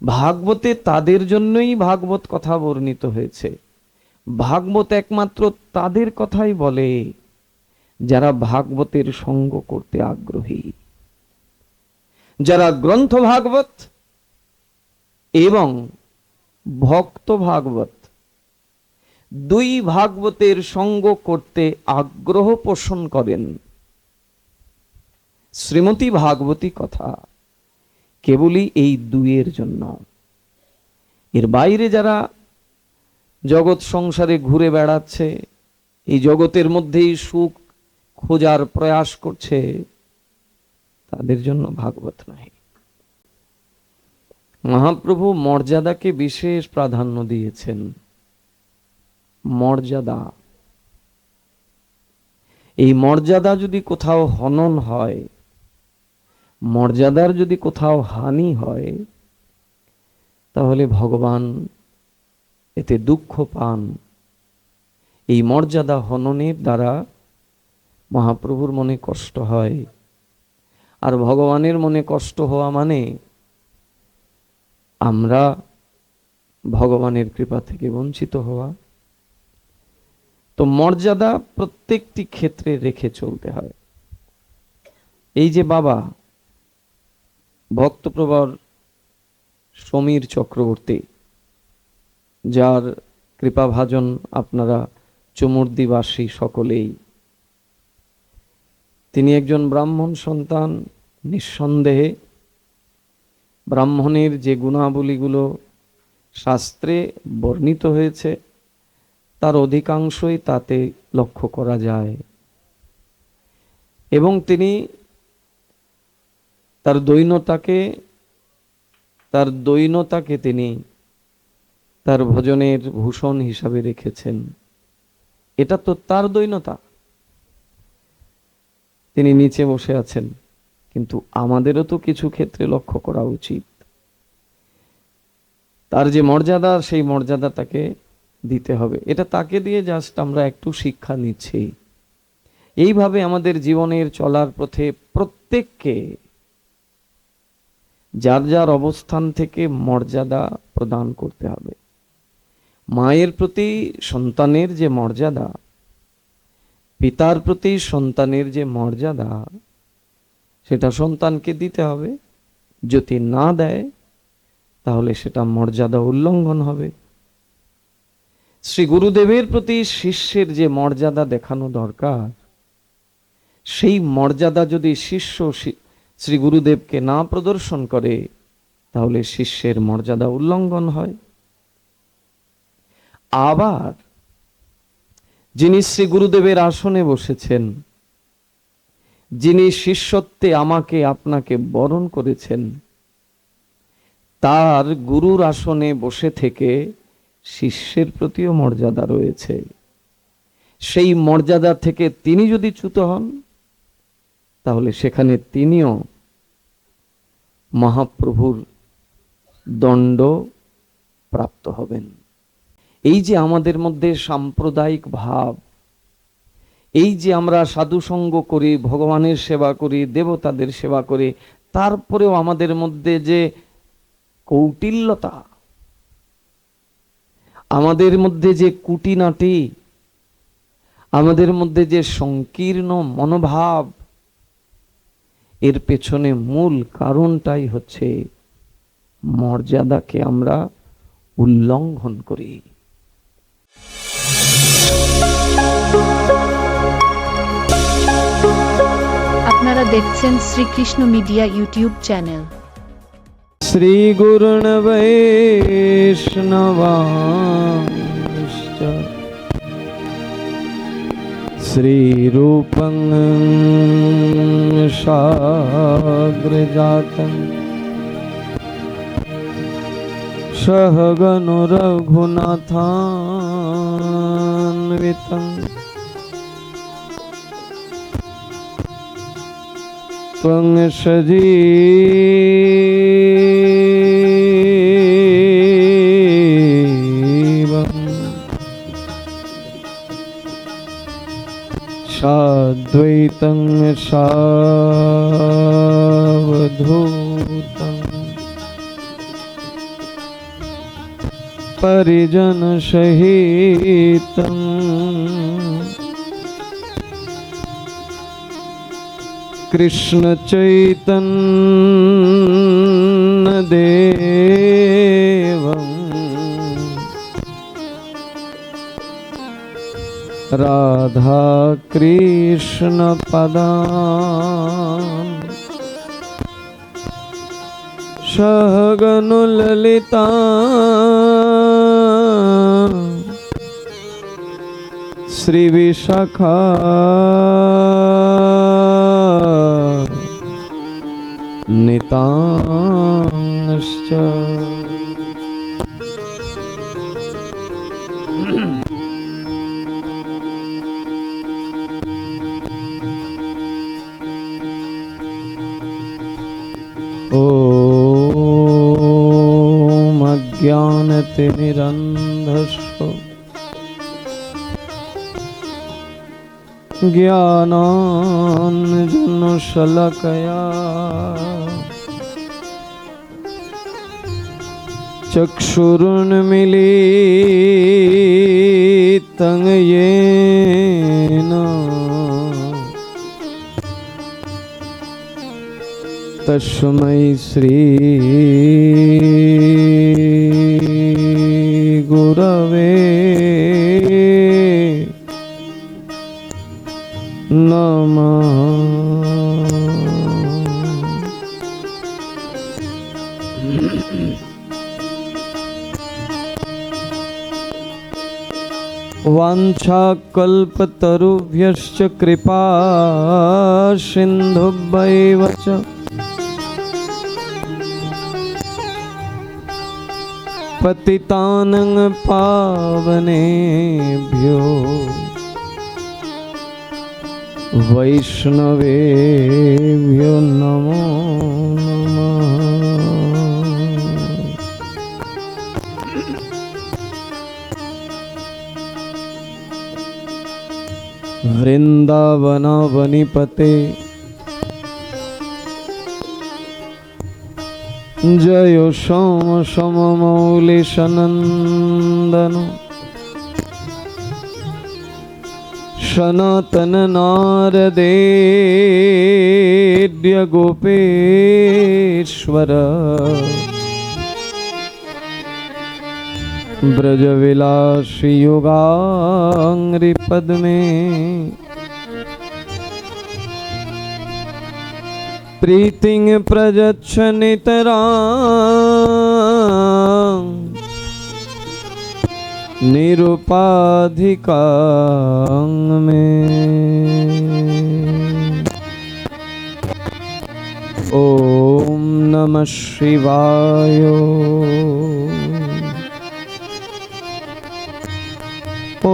ভাগবতে তাদের জন্যই ভাগবত কথা বর্ণিত হয়েছে। ভাগবত একমাত্র তাদের কথাই বলে যারা ভাগবতের সঙ্গ করতে আগ্রহী, যারা গ্রন্থ ভাগবত এবং ভক্ত ভাগবত দুই ভাগবতের সঙ্গ করতে আগ্রহ পোষণ করেন। শ্রীমতী ভাগবতী কথা কেবলই এই দুইয়ের জন্য। এর বাইরে যারা জগৎ সংসারে ঘুরে বেড়াচ্ছে, এই জগতের মধ্যেই সুখ খোঁজার প্রয়াস করছে, তাদের জন্য ভাগবত নয়। মহাপ্রভু মর্যাদাকে বিশেষ প্রাধান্য দিয়েছেন। মর্যাদা, এই মর্যাদা যদি কোথাও হনন হয়, মর্যাদার যদি কোথাও হানি হয়, তাহলে ভগবান এতে দুঃখ পান। এই মর্যাদা হননের দ্বারা মহাপ্রভুর মনে কষ্ট হয়, আর ভগবানের মনে কষ্ট হওয়া মানে আমরা ভগবানের কৃপা থেকে বঞ্চিত হওয়া। তো মর্যাদা প্রত্যেকটি ক্ষেত্রে রেখে চলতে হয়। এই যে বাবা ভক্তপ্রবর সমীর চক্রবর্তী, যার কৃপাভাজন আপনারা চমুর্দিবাসী সকলেই, তিনি একজন ব্রাহ্মণ সন্তান। নিঃসন্দেহে ব্রাহ্মণের যে গুণাবলীগুলো শাস্ত্রে বর্ণিত হয়েছে তার অধিকাংশই তাতে লক্ষ্য করা যায়, এবং তিনি তার দৈন্যতাকে তিনি তার ভজনের ভূষণ হিসাবে রেখেছেন। এটা তো তার দৈন্যতা, তিনি নিচে বসে আছেন, কিন্তু আমাদেরও তো কিছু ক্ষেত্রে লক্ষ্য করা উচিত। তার যে মর্যাদা, সেই মর্যাদা তাকে দিতে হবে। এটা তাকে দিয়ে জাস্ট আমরা একটু শিক্ষা নিচ্ছি। এইভাবে আমাদের জীবনের চলার পথে প্রত্যেককে যার যার অবস্থান থেকে মর্যাদা প্রদান করতে হবে। মায়ের প্রতি সন্তানের যে মর্যাদা, পিতার প্রতি সন্তানের যে মর্যাদা, সেটা সন্তানকে দিতে হবে। যদি না দেয় তাহলে সেটা মর্যাদা উল্লঙ্ঘন হবে। শ্রী গুরুদেবের প্রতি শিষ্যের যে মর্যাদা দেখানো দরকার, সেই মর্যাদা যদি শিষ্য শ্রী গুরুদেবকে না প্রদর্শন করে, তাহলে শিষ্যের মর্যাদা উল্লঙ্ঘন হয়। আবার যিনি শ্রী গুরুদেবের আসনে বসেছেন, যিনি শিষ্যত্বে আমাকে আপনাকে বরণ করেছেন, তার গুরুর আসনে বসে থেকে শিষ্যের প্রতিও মর্যাদা রয়েছে। সেই মর্যাদা থেকে তিনি যদি চ্যুত হন, তাহলে সেখানে তিনিও মহাপ্রভুর দণ্ড প্রাপ্ত হবেন। এই যে আমাদের মধ্যে সাম্প্রদায়িক ভাব, এই যে আমরা সাধুসঙ্গ করি, ভগবানের সেবা করি, দেবতাদের সেবা করি, তারপরেও আমাদের মধ্যে যে কৌটিল্যতা, আমাদের মধ্যে যে কুটিনাটি, আমাদের মধ্যে যে সংকীর্ণ মনোভাব, এর পেছনে মূল কারণটাই হচ্ছে মর্যাদাকে আমরা উল্লঙ্ঘন করি। আপনারা দেখছেন শ্রীকৃষ্ণ মিডিয়া ইউটিউব চ্যানেল। শ্রী গুরুণ বৈষ্ণবাংশ্চ শ্রীরূপং সাগ্রজাতং সহগণ রঘুনাথান্বিতং ত্বং সজীবং সাদ্বৈতং সাবধূতং परिजन सहितं कृष्ण चैतन्य देवं राधा कृष्ण पदान् सहगनु ललिता श्री विशाखा नितांश्च। ॐ अज्ञानतिमिरन्धस्व ज्ञानाञ्जनशलाकया चक्षुरुन्मीलितं येन तस्मै श्री गुरवे नमः। वाञ्छाकल्पतरुभ्यश्च कृपा सिन्धुभ्यैव च पतितानं पावनेभ्यो वैष्णवेभ्यो नमो नमः। वृंदावनावनिपते जयो सोम सममौलिशनन्दन सनातन नारदेद्य गोपेश्वर ब्रजविलासी योगांग्रि पद्मे प्रीतिं प्रयच्छ नितरां निरुपाधिकां मे। ॐ नमः शिवाय। ॐ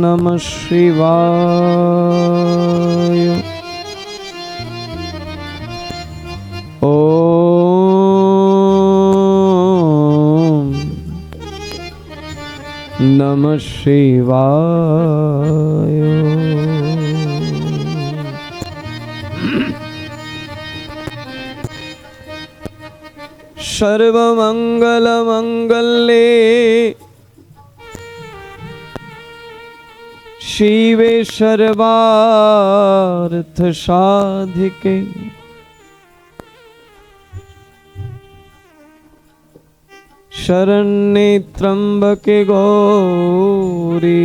नमः शिवाय। ॐ नमः शिवाय। सर्वमंगलमंगल्ये शिवे सर्वार्थसाधिके शरण्ये त्र्यंबके गौरी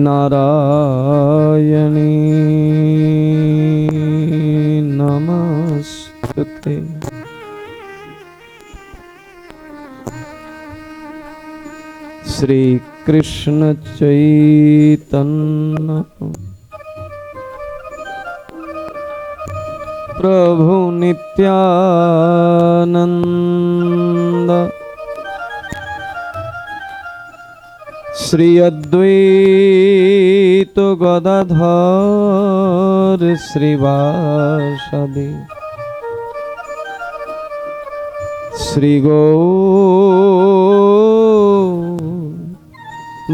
नारायणी नमस्तुते। श्री कृष्ण चैतन्य प्रभु Nityanand Shri Advaita Gadadhar श्रीवासदि Shri Gaur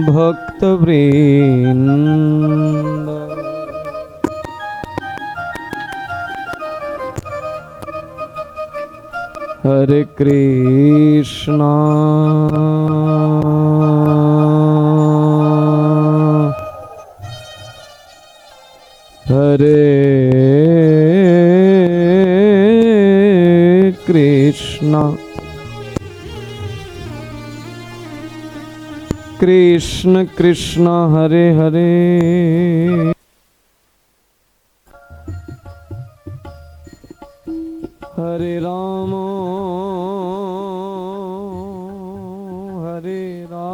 भक्तवृंद। Hare Krishna Hare Krishna Krishna Krishna Hare Hare Hare Rama Hare Rama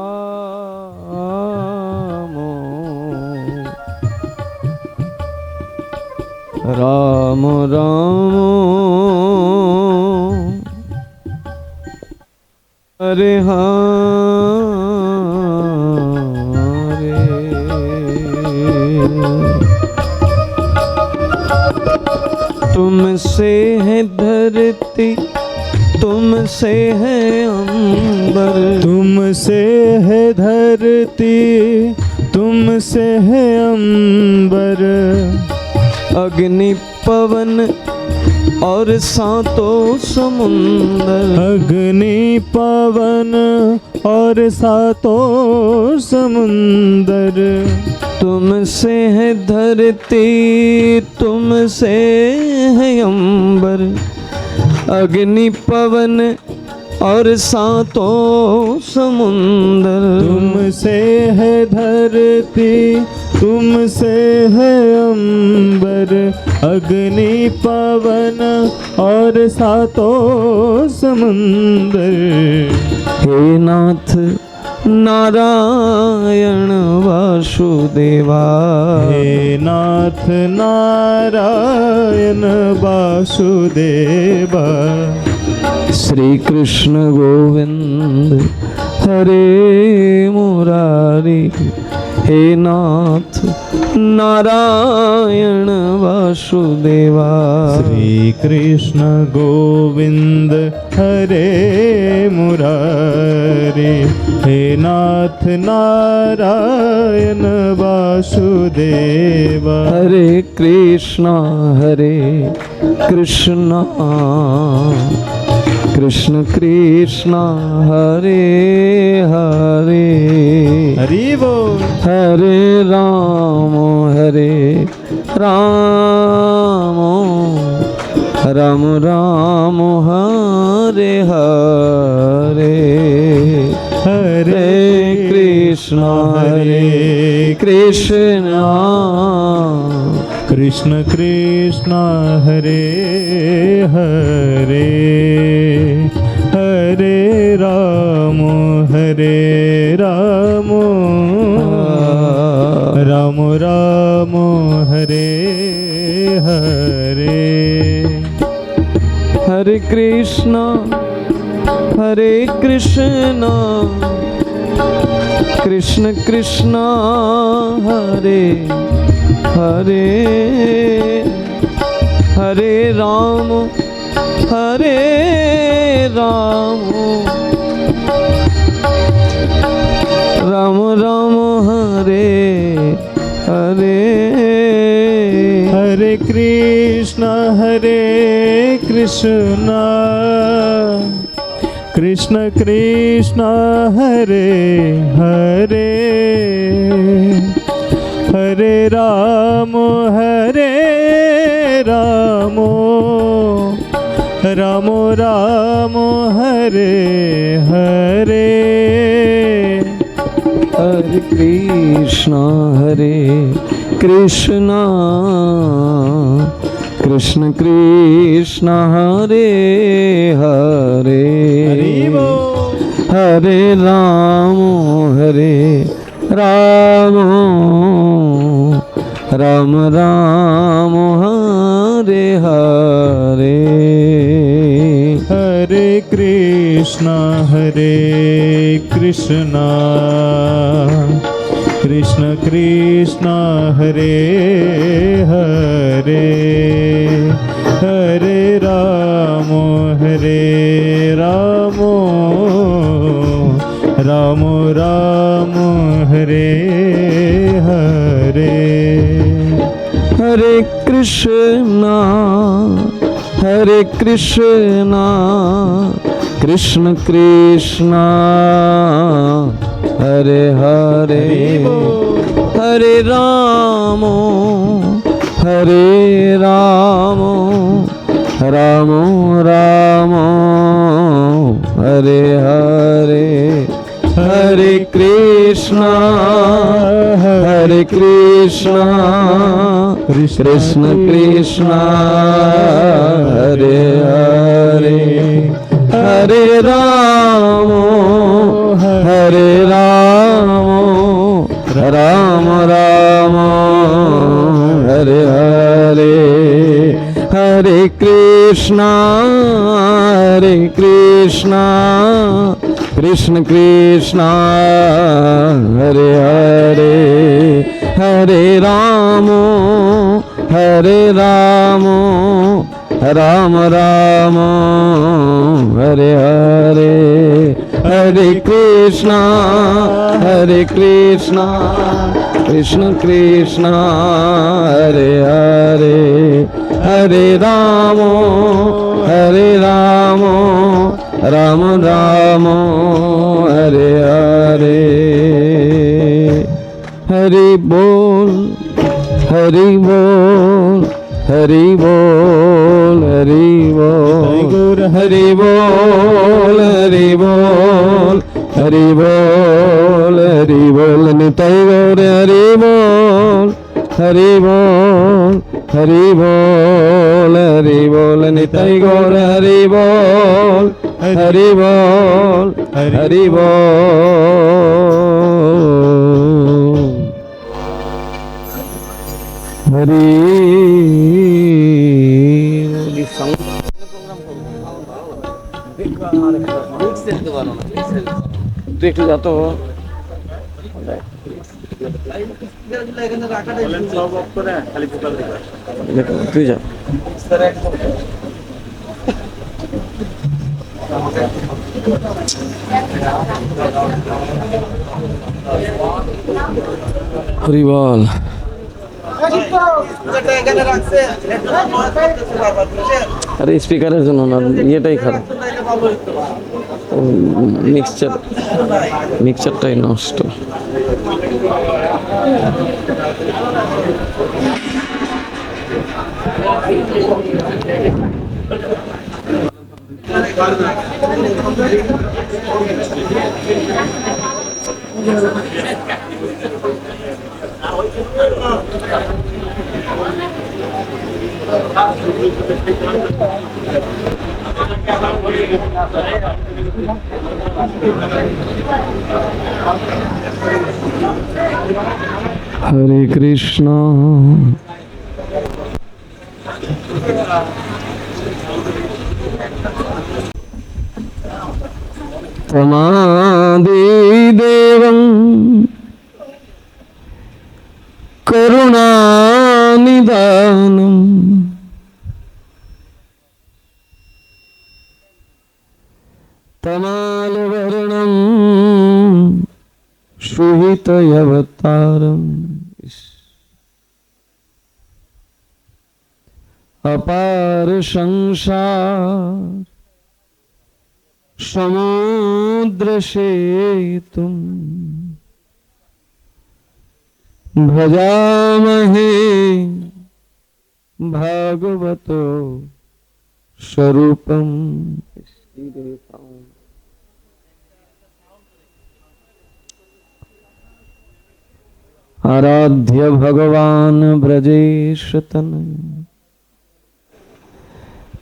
Rama Rama Hare Hare तुमसे है धरती तुमसे है अंबर तुमसे है धरती तुमसे है अंबर अग्नि पवन और सातों समुंदर अग्नि पवन और सातों समुंदर तुमसे है धरती तुमसे है अंबर अग्नि पवन और सातों समुंदर तुमसे है धरती तुमसे है अंबर अग्नि पवन और सातों समुंदर हे नाथ नारायण वासुदेवा हे नाथ नारायण वासुदेवा श्री कृष्ण गोविंद हरे मुरारी हे नाथ नारायण वासुदेवा श्री कृष्ण गोविंद हरे मुरारी हे नाथ नारायण वासुदेवा हरे कृष्णा कृष्ण कृष्ण हरे हरे हरि बोल हरे राम राम राम हरे हरे हरे कृष्ण कृष्ण कृष्ण हरे हरे हरे राम राम राम हरे हरे हरे कृष्ण कृष्ण कृष्ण हरे हरे हरे राम राम राम हरे हरे हरे कृष्ण कृष्ण कृष्ण हरे हरे हरे राम राम राम हरे हरे हरे कृष्ण कृष्ण कृष्ण हरे हरे हरे राम राम राम हरे हरे हरे कृष्ण कृष्ण कृष्ण हरे हरे हरे राम राम राम हरे हरे हरे कृष्णा हरे कृष्णा कृष्ण कृष्णा हरे हरे हरे राम राम राम हरे हरे हरे कृष्णा कृष्ण कृष्णा हरे हरे हरे राम राम राम हरे हरे हरे कृष्णा कृष्ण कृष्णा हरे हरे हरे राम राम राम हरे हरे हरे कृष्णा कृष्ण कृष्णा हरे हरे हरे राम राम राम हरे हरे हरि बोल हरि बोल हरि बोल हरि बोल हरि बोल हरि बोल हरि बोल हरि बोल निताई गौर हरि बोल हरि बोल हरि बोल हरि बोल निताई गौर हरि बोल हरि बोल हरि बोल हरि তুই একটু যা তো তুই যা হরি বল আরে স্পিকারের জন্য না ইয়েটাই খারাপ মিক্সচারটাই নষ্ট हरे कृष्णा त्वमादिदेवं करुणानिधानं तमालवर्णं शुभितयवतारम् अपार संसार समुद्र सेतुं भजामहे भागवतो स्वरूपम् आराध्य भगवान ब्रजेश तनय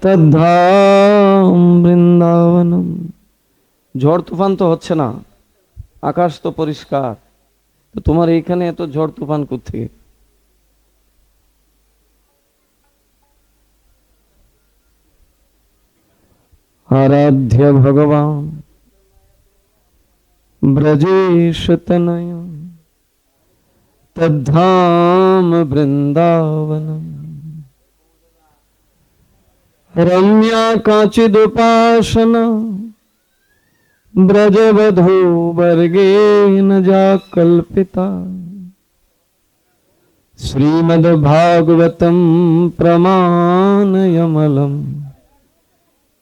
तद्धाम বৃন্দাবনম। ঝড় তুফান তো হচ্ছে না, আকাশ তো পরিষ্কার, তো তোমার এইখানে এত ঝড় তুফান কোত্থেকে? আরাধ্য ভগবান ব্রজেশ তনয় তদ্ধাম বৃন্দাবনম रम्या काचिदुपासना ब्रजवधू वर्गेण जा कल्पिता श्रीमद्भागवतं प्रमाणयमलम्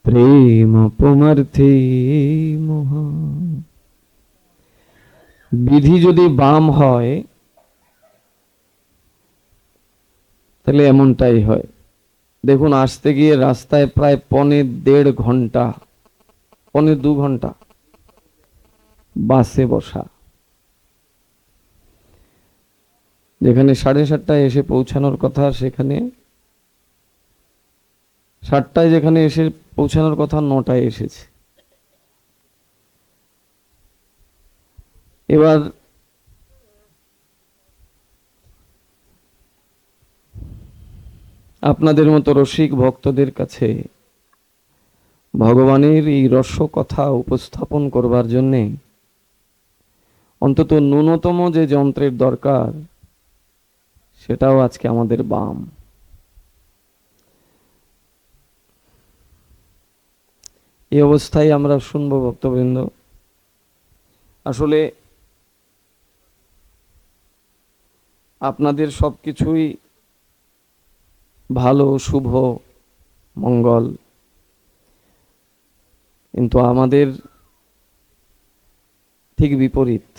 প্রেম অপমার্থে মহা। বিধি যদি বাম হয় তাহলে এমনটাই হয়। দেখুন, আসতে গিয়ে রাস্তায় প্রায় 1.5 ঘন্টা, 1.25 ঘন্টা বাসে বসা, যেখানে 7:30টায় এসে পৌঁছানোর কথা সেখানে 7টায় যেখানে এসে পৌঁছানোর কথা 9টায় এসেছে। এবার আপনাদের মতো রসিক ভক্তদের কাছে ভগবানের এই রস কথা উপস্থাপন করবার জন্যে অন্তত ন্যূনতম যে যন্ত্রের দরকার সেটাও আজকে আমাদের বাম। এই অবস্থায় আমরা শুনবো ভক্তবৃন্দ। আসলে আপনাদের সবকিছুই ভালো, শুভ, মঙ্গল, কিন্তু আমাদের ঠিক বিপরীত।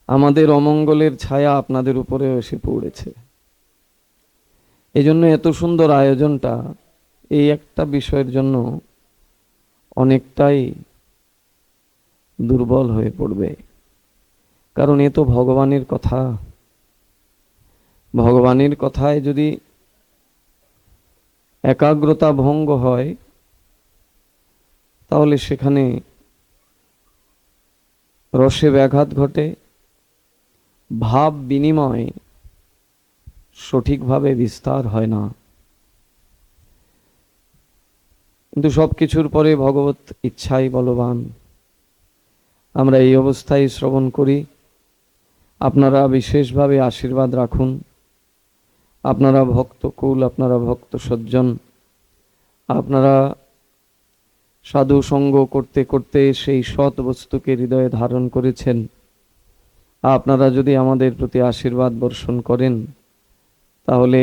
আমাদের অমঙ্গলের ছায়া আপনাদের উপরেও এসে পড়েছে। এই জন্য এত সুন্দর আয়োজনটা এই একটা বিষয়ের জন্য অনেকটাই দুর্বল হয়ে পড়বে। কারণ এ তো ভগবানের কথা। ভগবানের কথায় যদি একাগ্রতা ভঙ্গ হয় তাহলে সেখানে রসে ব্যাঘাত ঘটে, ভাব বিনিময় সঠিকভাবে বিস্তার হয় না। কিন্তু সবকিছুর পরে ভগবত ইচ্ছাই বলবান। আমরা এই অবস্থায় শ্রবণ করি। আপনারা বিশেষভাবে আশীর্বাদ রাখুন। আপনারা ভক্তকুল, আপনারা ভক্ত সজ্জন, আপনারা সাধু সঙ্গ করতে করতে সেই সৎ বস্তুকে হৃদয়ে ধারণ করেছেন। আপনারা যদি আমাদের প্রতি আশীর্বাদ বর্ষণ করেন তাহলে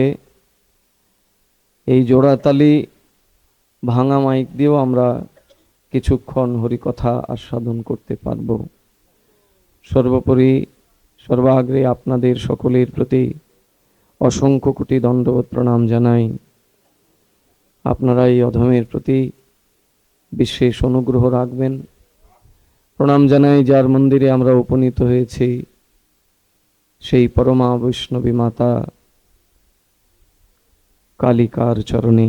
এই জোড়াতালি ভাঙা মাইক দিয়েও আমরা কিছুক্ষণ হরিকথা আস্বাদন করতে পারব। সর্বোপরি সর্বাগ্রে আপনাদের সকলের প্রতি অসংখ্য কোটি দণ্ডবত প্রণাম জানাই। আপনারা এই অধমের প্রতি বিশেষ অনুগ্রহ রাখবেন। প্রণাম জানাই যার মন্দিরে আমরা উপনীত হয়েছি, সেই পরমা বৈষ্ণবী মাতা কালিকার চরণে।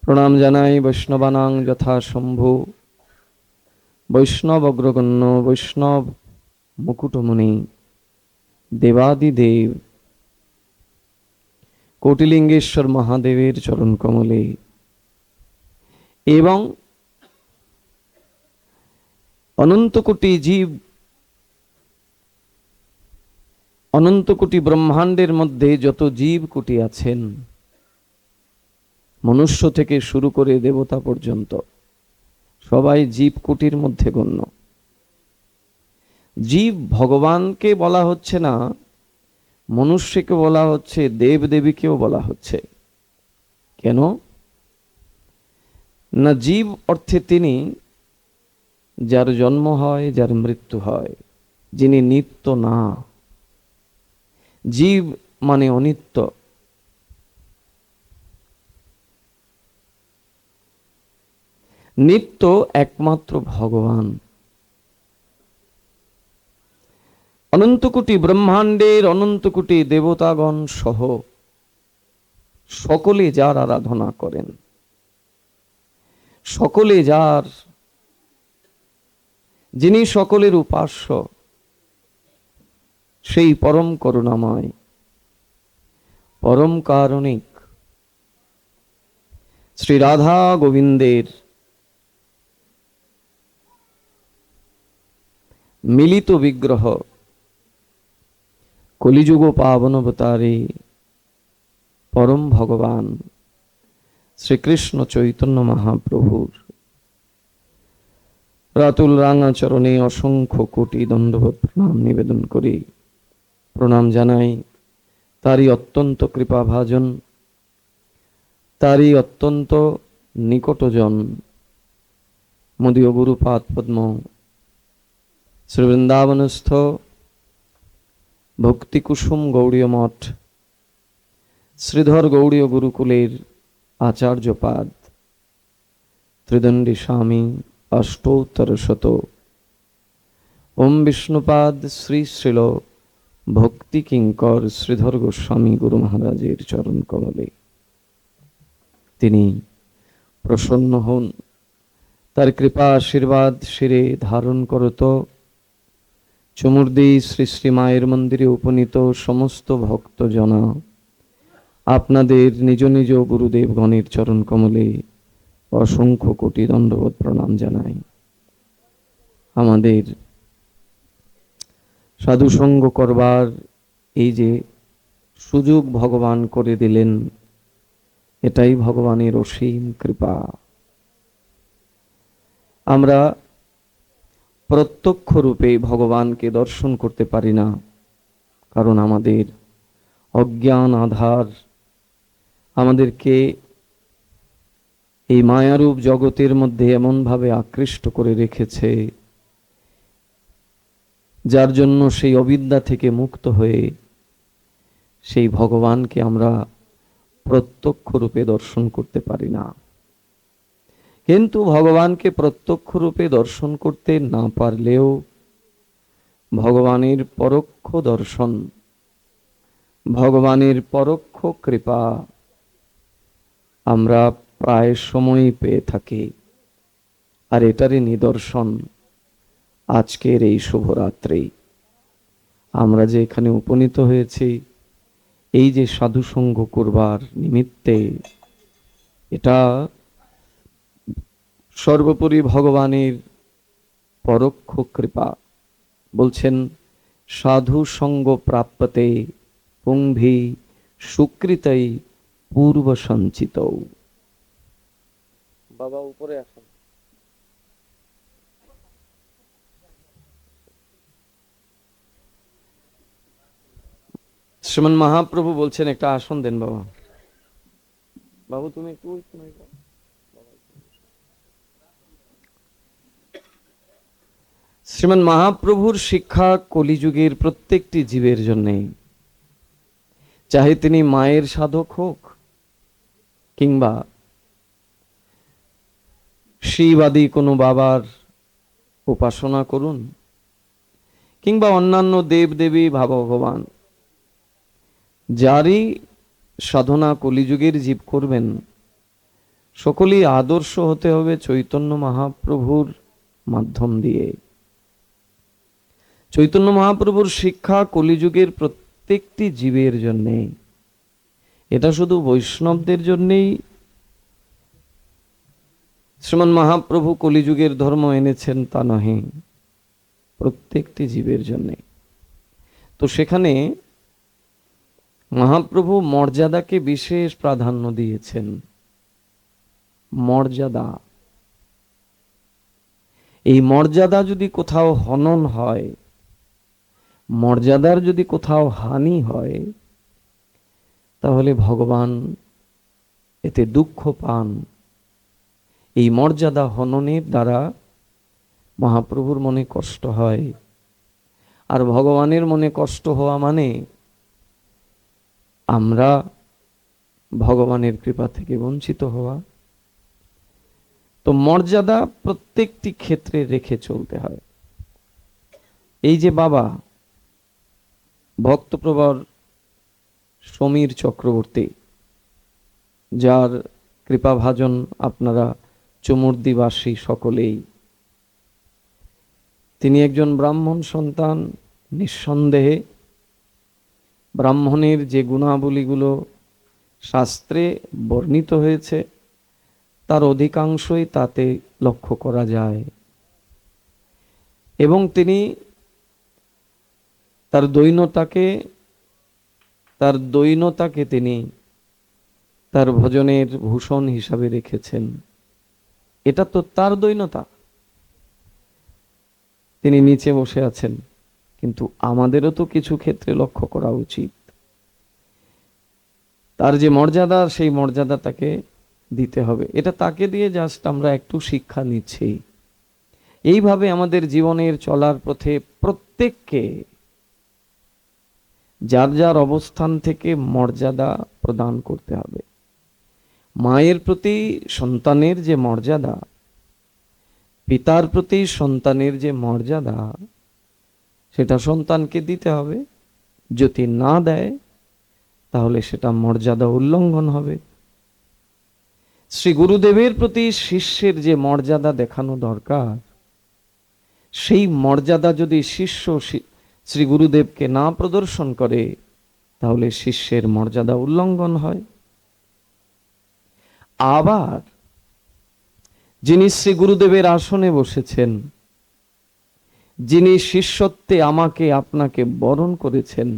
প্রণাম জানাই বৈষ্ণবানাং যথা শম্ভু, বৈষ্ণব অগ্রগণ্য, বৈষ্ণব মুকুটমণি, দেবাদিদেব কোটিলিঙ্গেশ্বর মহাদেবের চরণ কমলে এবং অনন্ত কোটি জীব, অনন্ত কোটি ব্রহ্মাণ্ডের মধ্যে যত জীব কোটি আছেন, মনুষ্য থেকে শুরু করে দেবতা পর্যন্ত সবাই জীব কোটির মধ্যে গণ্য। জীব ভগবানকে বলা হচ্ছে না, মনুষ্যকে বলা হচ্ছে, দেব দেবীকেও বলা হচ্ছে। কেন না? জীব অর্থে তিনি যার জন্ম হয়, যার মৃত্যু হয়, যিনি নিত্য না। জীব মানে অনিত্য। নিত্য একমাত্র ভগবান। অনন্ত কোটি ব্রহ্মাণ্ডের অনন্ত কোটি দেবতাগণ সহ সকলে যার আরাধনা করেন, সকলে যার, যিনি সকলের উপাস্য, সেই পরম করুণাময়, পরম কারণিক শ্রী রাধা গোবিন্দের মিলিত বিগ্রহ, কলিযুগ পাবন অবতারে পরম ভগবান শ্রীকৃষ্ণ চৈতন্য মহাপ্রভুর রাতুল রাঙা চরণে অসংখ্য কোটি দণ্ডবত প্রণাম নিবেদন করি। প্রণাম জানাই তারই অত্যন্ত কৃপাভাজন, তারই অত্যন্ত নিকটজন মদীয় গুরুপাদ পদ্ম শ্রী বৃন্দাবনস্থ ভক্তিকুসুম গৌড়ীয় মঠ শ্রীধর গৌড়ীয় গুরুকুলের আচার্যপাদ ত্রিদণ্ডী স্বামী অষ্টোত্তর শত ওম বিষ্ণুপাদ শ্রী শ্রীল ভক্তি কিঙ্কর শ্রীধর গোস্বামী গুরু মহারাজের চরণ কমলে তিনি প্রসন্ন হন, তার কৃপা আশীর্বাদ শিরে ধারণ করত। চমুর্দি শ্রী শ্রী মায়ের মন্দিরে উপনীত সমস্ত ভক্তজনা আপনাদের নিজ নিজ গুরুদেবগণের চরণ কমলে অসংখ্য কোটি দণ্ডবোধ প্রণাম জানাই। আমাদের সাধুসঙ্গ করবার এই যে সুযোগ ভগবান করে দিলেন, এটাই ভগবানের অসীম কৃপা। আমরা প্রত্যক্ষ রূপে ভগবানকে দর্শন করতে পারি না, কারণ আমাদের অজ্ঞান আধার আমাদেরকে এই মায়ারূপ জগতের মধ্যে এমনভাবে আকৃষ্ট করে রেখেছে, যার জন্য সেই অবিদ্যা থেকে মুক্ত হয়ে সেই ভগবানকে আমরা প্রত্যক্ষ রূপে দর্শন করতে পারি না। কিন্তু ভগবানকে প্রত্যক্ষ রূপে দর্শন করতে না পারলেও ভগবানের পরোক্ষ দর্শন, ভগবানের পরোক্ষ কৃপা আমরা প্রায় সময়ই পেয়ে থাকি। আর এটারই নিদর্শন আজকের এই শুভরাত্রি। আমরা যে এখানে উপনীত হয়েছি এই যে সাধুসঙ্গ করবার নিমিত্তে, এটা সর্বোপরি ভগবানের পরোক্ষ কৃপা। বলছেন সাধু সঙ্গ প্রাপ্যতে পুংভি সুকৃতই পূর্ব সঞ্চিত। বাবা উপরে আসেন। শ্রীমান মহাপ্রভু বলছেন একটা আসন দেন বাবা। বাবু তুমি একটু শ্রীমান মহাপ্রভুর শিক্ষা কলিযুগের প্রত্যেকটি জীবের জন্য, চাহে তিনি মায়ের সাধক হোক কিংবা শিবাদী কোনো বাবার উপাসনা করুন কিংবা অন্যান্য দেব দেবী বা ভগবান, যারই সাধনা কলিযুগের জীব করবেন, সকলেই আদর্শ হতে হবে চৈতন্য মহাপ্রভুর মাধ্যম দিয়ে। চৈতন্য মহাপ্রভুর শিক্ষা কলিযুগের প্রত্যেকটি জীবের জন্যে, এটা শুধু বৈষ্ণবদের জন্যেই শ্রীমান মহাপ্রভু কলিযুগের ধর্ম এনেছেন তা নহে, প্রত্যেকটি জীবের জন্যে। তো সেখানে মহাপ্রভু মর্যাদাকে বিশেষ প্রাধান্য দিয়েছেন। মর্যাদা, এই মর্যাদা যদি কোথাও হনন হয়, মর্যাদার যদি কোথাও হানি হয়, তাহলে ভগবান এতে দুঃখ পান। এই মর্যাদা হননের দ্বারা মহাপ্রভুর মনে কষ্ট হয়, আর ভগবানের মনে কষ্ট হওয়া মানে আমরা ভগবানের কৃপা থেকে বঞ্চিত হওয়া। তো মর্যাদা প্রত্যেকটি ক্ষেত্রে রেখে চলতে হয়। এই যে বাবা ভক্তপ্রবর সমীর চক্রবর্তী, যার কৃপাভাজন আপনারা চমুর্দিবাসী সকলেই, তিনি একজন ব্রাহ্মণ সন্তান। নিঃসন্দেহে ব্রাহ্মণের যে গুণাবলীগুলো শাস্ত্রে বর্ণিত হয়েছে তার অধিকাংশই তাতে লক্ষ্য করা যায়। এবং তিনি তার দৈন্যতাকে তিনি তার ভজনের ভূষণ হিসাবে রেখেছেন। এটা তো তার দৈন্যতা, তিনি নিচে বসে আছেন, কিন্তু আমাদেরও তো কিছু ক্ষেত্রে লক্ষ্য করা উচিত। তার যে মর্যাদা, সেই মর্যাদাটাকে দিতে হবে। এটা তাকে দিয়ে জাস্ট আমরা একটু শিক্ষা নিচ্ছি। এইভাবে আমাদের জীবনের চলার পথে প্রত্যেককে যার যার অবস্থান থেকে মর্যাদা প্রদান করতে হবে। মায়ের প্রতি সন্তানের যে মর্যাদা, পিতার প্রতি সন্তানের যে মর্যাদা, সেটা সন্তানকে দিতে হবে। যদি না দেয় তাহলে সেটা মর্যাদা উল্লঙ্ঘন হবে। শ্রী গুরুদেবের প্রতি শিষ্যের যে মর্যাদা দেখানো দরকার, সেই মর্যাদা যদি শিষ্য শ্রী গুরুদেবকে না প্রদর্শন করে তাহলে শিষ্যের মর্যাদা উল্লঙ্ঘন হয়। আবার যিনি শ্রী গুরুদেবের আসনে বসেছেন, যিনি শিষ্যত্বে আমাকে আপনাকে বরণ করেছেন,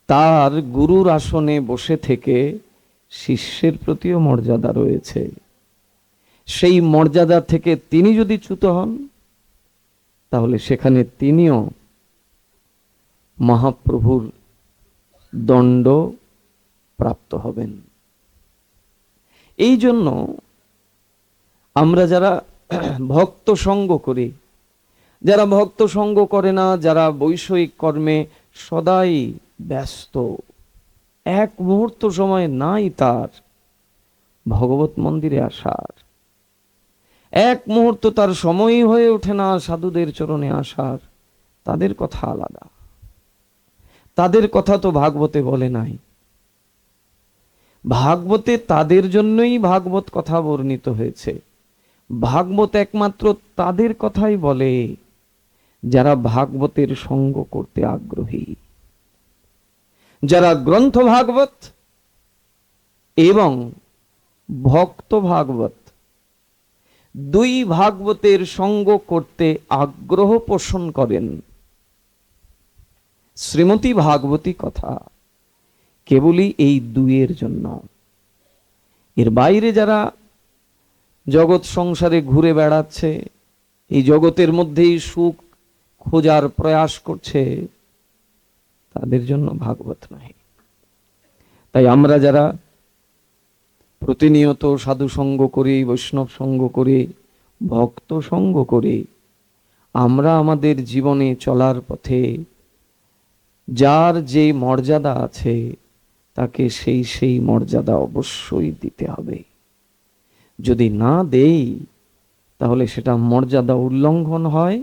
তার গুরুর আসনে বসে থেকে শিষ্যের প্রতিও মর্যাদা রয়েছে। সেই মর্যাদা থেকে তিনি যদি চ্যুত হন তাহলে সেখানে তিনিও মহাপ্রভুর দণ্ড প্রাপ্ত হবেন। এই জন্য আমরা যারা ভক্ত সঙ্গ করি, যারা ভক্ত সঙ্গ করে না, যারা বৈষয়িক কর্মে সদাই ব্যস্ত, এক মুহূর্ত সময় নাই তার ভগবত মন্দিরে আসার, এক মুহূর্ত তার সময়ই হয়ে ওঠে না সাধুদের চরণে আসার, তাদের কথা আলাদা। তাদের কথা তো ভাগবতে বলে নাই। ভাগবতে তাদের জন্যই ভাগবত কথা বর্ণিত হয়েছে। ভাগবত একমাত্র তাদের কথাই বলে যারা ভাগবতের সঙ্গ করতে আগ্রহী, যারা গ্রন্থ ভাগবত এবং ভক্ত ভাগবত দুই ভাগবতের সঙ্গ করতে আগ্রহ পোষণ করেন। শ্রীমতী ভাগবতী কথা কেবলই এই দুইয়ের জন্য। এর বাইরে যারা জগৎ সংসারে ঘুরে বেড়াচ্ছে, এই জগতের মধ্যেই সুখ খোঁজার প্রয়াস করছে, তাদের জন্য ভাগবত নয়। তাই আমরা যারা প্রতিনিয়ত সাধু সঙ্গ করি, বৈষ্ণব সঙ্গ করি, ভক্ত সঙ্গ করি, আমরা আমাদের জীবনে চলার পথে যার যে মর্যাদা আছে তাকে সেই সেই মর্যাদা অবশ্যই দিতে হবে। যদি না দেই তাহলে সেটা মর্যাদা উল্লঙ্ঘন হয়।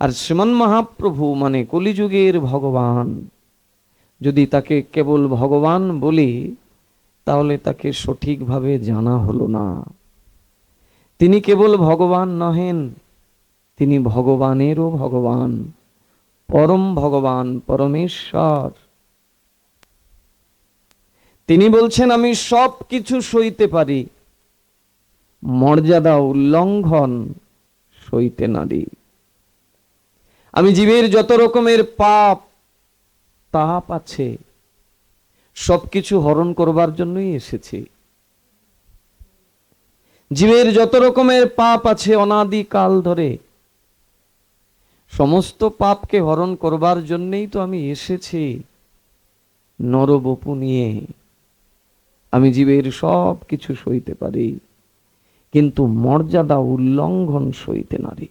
আর শ্রীমান মহাপ্রভু মানে কলিযুগের ভগবান, যদি তাকে কেবল ভগবান বলি তাহলে তাকে সঠিকভাবে জানা হলো না। তিনি কেবল ভগবান নহেন, তিনি ভগবানেরও ভগবান, পরম ভগবান, পরমেশ্বর। তিনি বলছেন আমি সব কিছু সইতে পারি, মর্যাদা উল্লঙ্ঘন সইতে নারি। আমি জীবের যত রকমের পাপ তাপ আছে সবকিছু হরণ করবার জন্যই এসেছি। জীবের যত রকমের পাপ আছে অনাদি কাল ধরে, সমস্ত পাপকে হরণ করবার জন্যই তো আমি এসেছি নরবপু নিয়ে। আমি জীবের সব কিছু সইতে পারি, কিন্তু মর্যাদা উল্লঙ্ঘন সইতে নারি।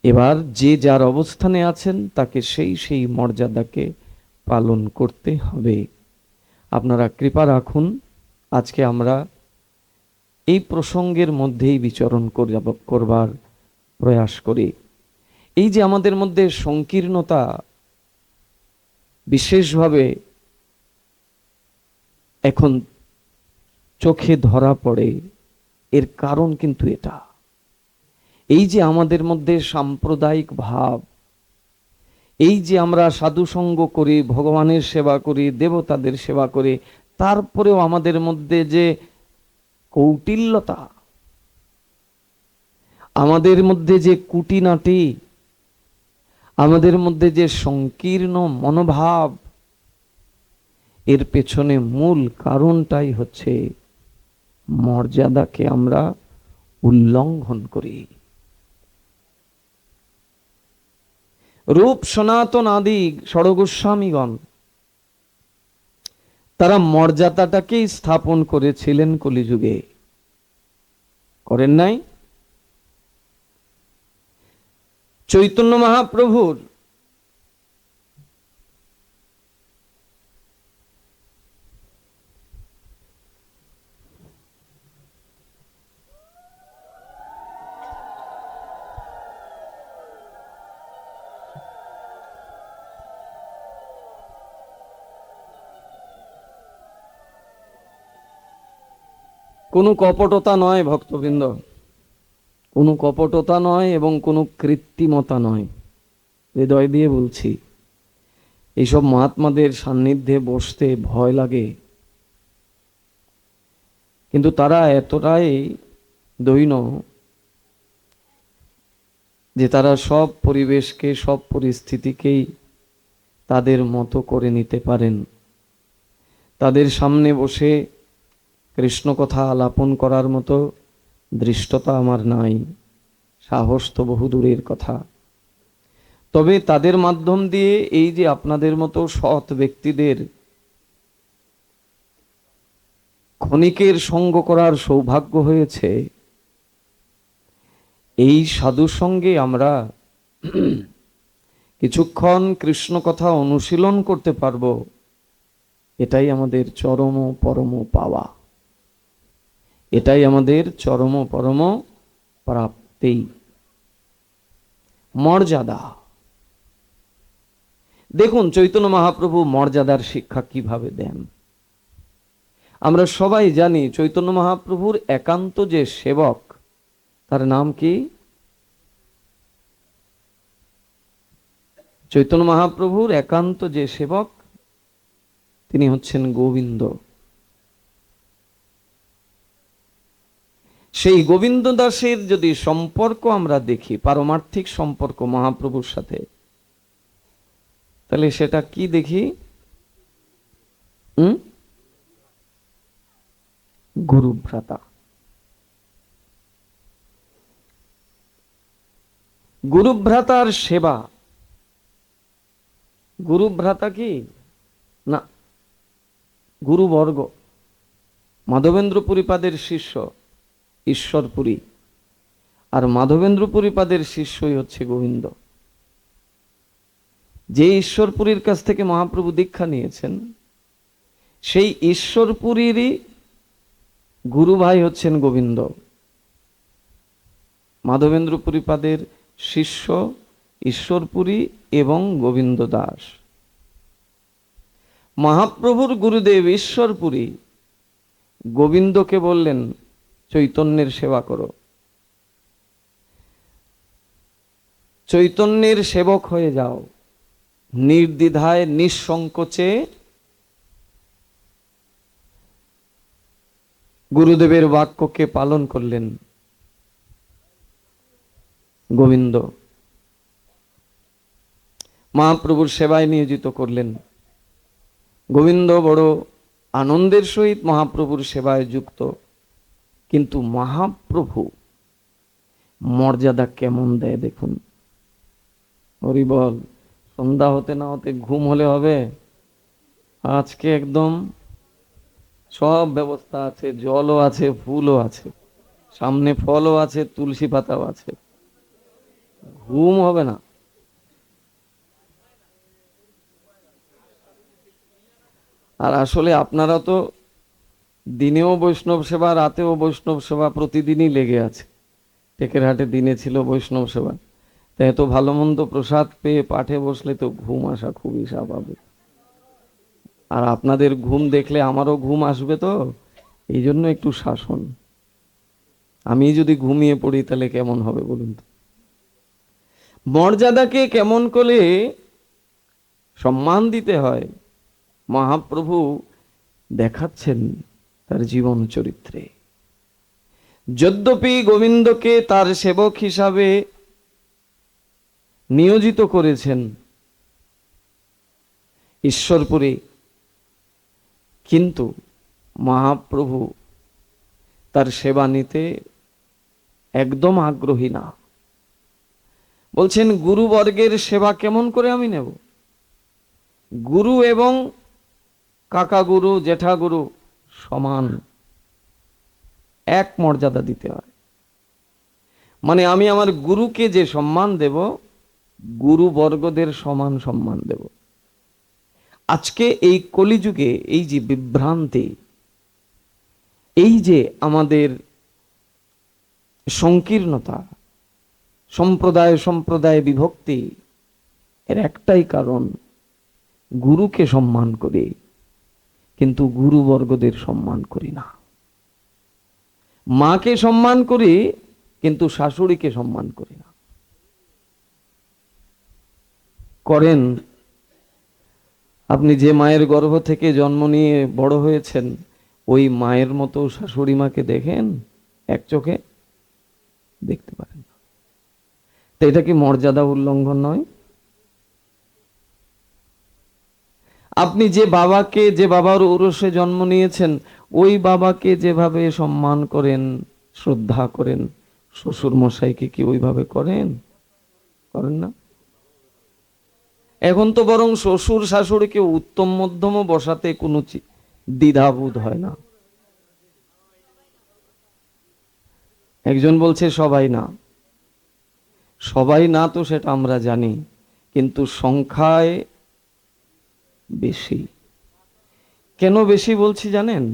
এবার যে যার অবস্থানে আছেন তাকে সেই সেই মর্যাদাকে পালন করতে হবে। আপনারা কৃপা রাখুন, আজকে আমরা এই প্রসঙ্গের মধ্যেই বিচরণ করবার প্রয়াস করি। এই যে আমাদের মধ্যে সংকীর্ণতা বিশেষভাবে এখন চোখে ধরা পড়ে, এর কারণ কিন্তু এটা। এই যে আমাদের মধ্যে সাম্প্রদায়িক ভাব, এই যে আমরা সাধু সঙ্গ করি, ভগবানের সেবা করি, দেবতাদের সেবা করি, তারপরেও আমাদের মধ্যে যে কৌটিল্যতা, আমাদের মধ্যে যে কুটিনাটি, আমাদের মধ্যে যে সংকীর্ণ মনোভাব, এর পেছনে মূল কারণটাই হচ্ছে মর্যাদাকে আমরা উল্লঙ্ঘন করি। রূপ সনাতন আদি ষড়গোস্বামীগণ তারা মর্যাদাটাকেই স্থাপন করেছিলেন কলিযুগে, করেন নাই? চৈতন্য মহাপ্রভুর কোনো কপটতা নয় ভক্তবৃন্দ, কোনো কপটতা নয় এবং কোনো কৃত্রিমতা নয়। হৃদয় দিয়ে বলছি, এইসব মহাত্মাদের সান্নিধ্যে বসতে ভয় লাগে, কিন্তু তারা এতটাই দৈন্য যে তারা সব পরিবেশকে, সব পরিস্থিতিকেই তাদের মতো করে নিতে পারেন। তাদের সামনে বসে কৃষ্ণ কথা আলাপন করার মতো দৃষ্টতা আমার নাই, সাহস তো বহু দূরের কথা। তবে তাদের মাধ্যম দিয়ে এই যে আপনাদের মতো সৎ ব্যক্তিদের ক্ষণিকের সঙ্গ করার সৌভাগ্য হয়েছে, এই সাধু সঙ্গে আমরা কিছুক্ষণ কৃষ্ণ কথা অনুশীলন করতে পারবো, এটাই আমাদের চরম পরম পাওয়া, এটাই আমাদের চরম পরম প্রাপ্তি, মর্যাদা। দেখুন চৈতন্য মহাপ্রভু মর্যাদার শিক্ষা কিভাবে দেন। আমরা সবাই জানি চৈতন্য মহাপ্রভুর একান্ত যে সেবক, তার নাম কি? চৈতন্য মহাপ্রভুর একান্ত যে সেবক, তিনি হচ্ছেন গোবিন্দ। সেই গোবিন্দ দাসের যদি সম্পর্ক আমরা দেখি, পারমার্থিক সম্পর্ক মহাপ্রভুর সাথে, তাহলে সেটা কি দেখি? গুরুভ্রাতা। গুরুভ্রাতার সেবা। গুরুভ্রাতা কি না, গুরুবর্গ। মাধবেন্দ্র পুরীপাদের শিষ্য ঈশ্বরপুরী, আর মাধবেন্দ্র পুরীপাদের শিষ্যই হচ্ছে গোবিন্দ। যে ঈশ্বরপুরীর কাছ থেকে মহাপ্রভু দীক্ষা নিয়েছেন, সেই ঈশ্বরপুরীরই গুরু ভাই হচ্ছেন গোবিন্দ। মাধবেন্দ্র পুরীপাদের শিষ্য ঈশ্বরপুরী এবং গোবিন্দ দাস। মহাপ্রভুর গুরুদেব ঈশ্বরপুরী গোবিন্দকে বললেন, চৈতন্যের সেবা করো, চৈতন্যের সেবক হয়ে যাও, নির্দ্বিধায় নিঃসংকোচে গুরুদেবের বাক্যকে পালন করলেন গোবিন্দ। মহাপ্রভুর সেবায় নিয়োজিত করলেন। গোবিন্দ বড় আনন্দের সহিত মহাপ্রভুর সেবায় যুক্ত। কিন্তু মহাপ্রভু মর্যাদা কেমন দেয় দেখুন। হরি বল। সন্ধ্যা হতে না হতে ঘুম হলে হবে? আজকে একদম সব ব্যবস্থা আছে, জলও আছে, ফুলও আছে, সামনে ফলও আছে, তুলসী পাতাও আছে, ঘুম হবে না। আর আসলে আপনারা তো দিনেও বৈষ্ণব সেবা, রাতেও বৈষ্ণব সেবা, প্রতিদিনই লেগে আছে। টেকেরহাটে দিনে ছিল বৈষ্ণব সেবা, তাই এত ভালো মন্দ প্রসাদ পেয়ে পাঠে বসলে তো ঘুম আসা খুবই স্বাভাবিক। আর আপনাদের ঘুম দেখলে আমারও ঘুম আসবে, তো এই জন্য একটু শাসন। আমি যদি ঘুমিয়ে পড়ি তাহলে কেমন হবে বলুন তো? মর্যাদাকে কেমন করে সম্মান দিতে হয় মহাপ্রভু দেখাচ্ছেন তার জীবন চরিত্রে। যদ্যপি গোবিন্দকে তার সেবক হিসাবে নিয়োজিত করেছেন ঈশ্বরপুরী, কিন্তু মহাপ্রভু তার সেবা নিতে একদম আগ্রহী না। বলছেন গুরুবর্গের সেবা কেমন করে আমি নেব? গুরু এবং কাকা গুরু জেঠা গুরু সমান এক মর্যাদা দিতে হয়। মানে আমি আমার গুরুকে যে সম্মান দেব, গুরু বর্গদের সমান সম্মান দেব। আজকে এই কলিযুগে এই যে বিভ্রান্তি, এই যে আমাদের সংকীর্ণতা, সম্প্রদায় সম্প্রদায় বিভক্তি, এর একটাই কারণ, গুরুকে সম্মান করি কিন্তু গুরুবর্গদের সম্মান করি না। মাকে সম্মান করি কিন্তু শাশুড়িকে সম্মান করি না। করেন? আপনি যে মায়ের গর্ভ থেকে জন্ম নিয়ে বড় হয়েছেন, ওই মায়ের মতো শাশুড়ি মাকে দেখেন? এক চোখে দেখতে পারেন না। তো এটা কি মর্যাদা উল্লঙ্ঘন নয়? আপনি যে বাবাকে, যে বাবার ঔরসে জন্ম নিয়েছেন, ওই বাবাকে যেভাবে সম্মান করেন, শ্রদ্ধা করেন, শ্বশুর মশাইকে কি ওইভাবে করেন? করেন না। এখন তো বরং শ্বশুর শাশুড়িকে উত্তম মধ্যমও বসাতে কোনো দ্বিধাবোধ হয় না। একজন বলছে সবাই না। সবাই না তো সেটা আমরা জানি, কিন্তু সংখ্যায় বেশি। কেন বেশি বলছি জানেন?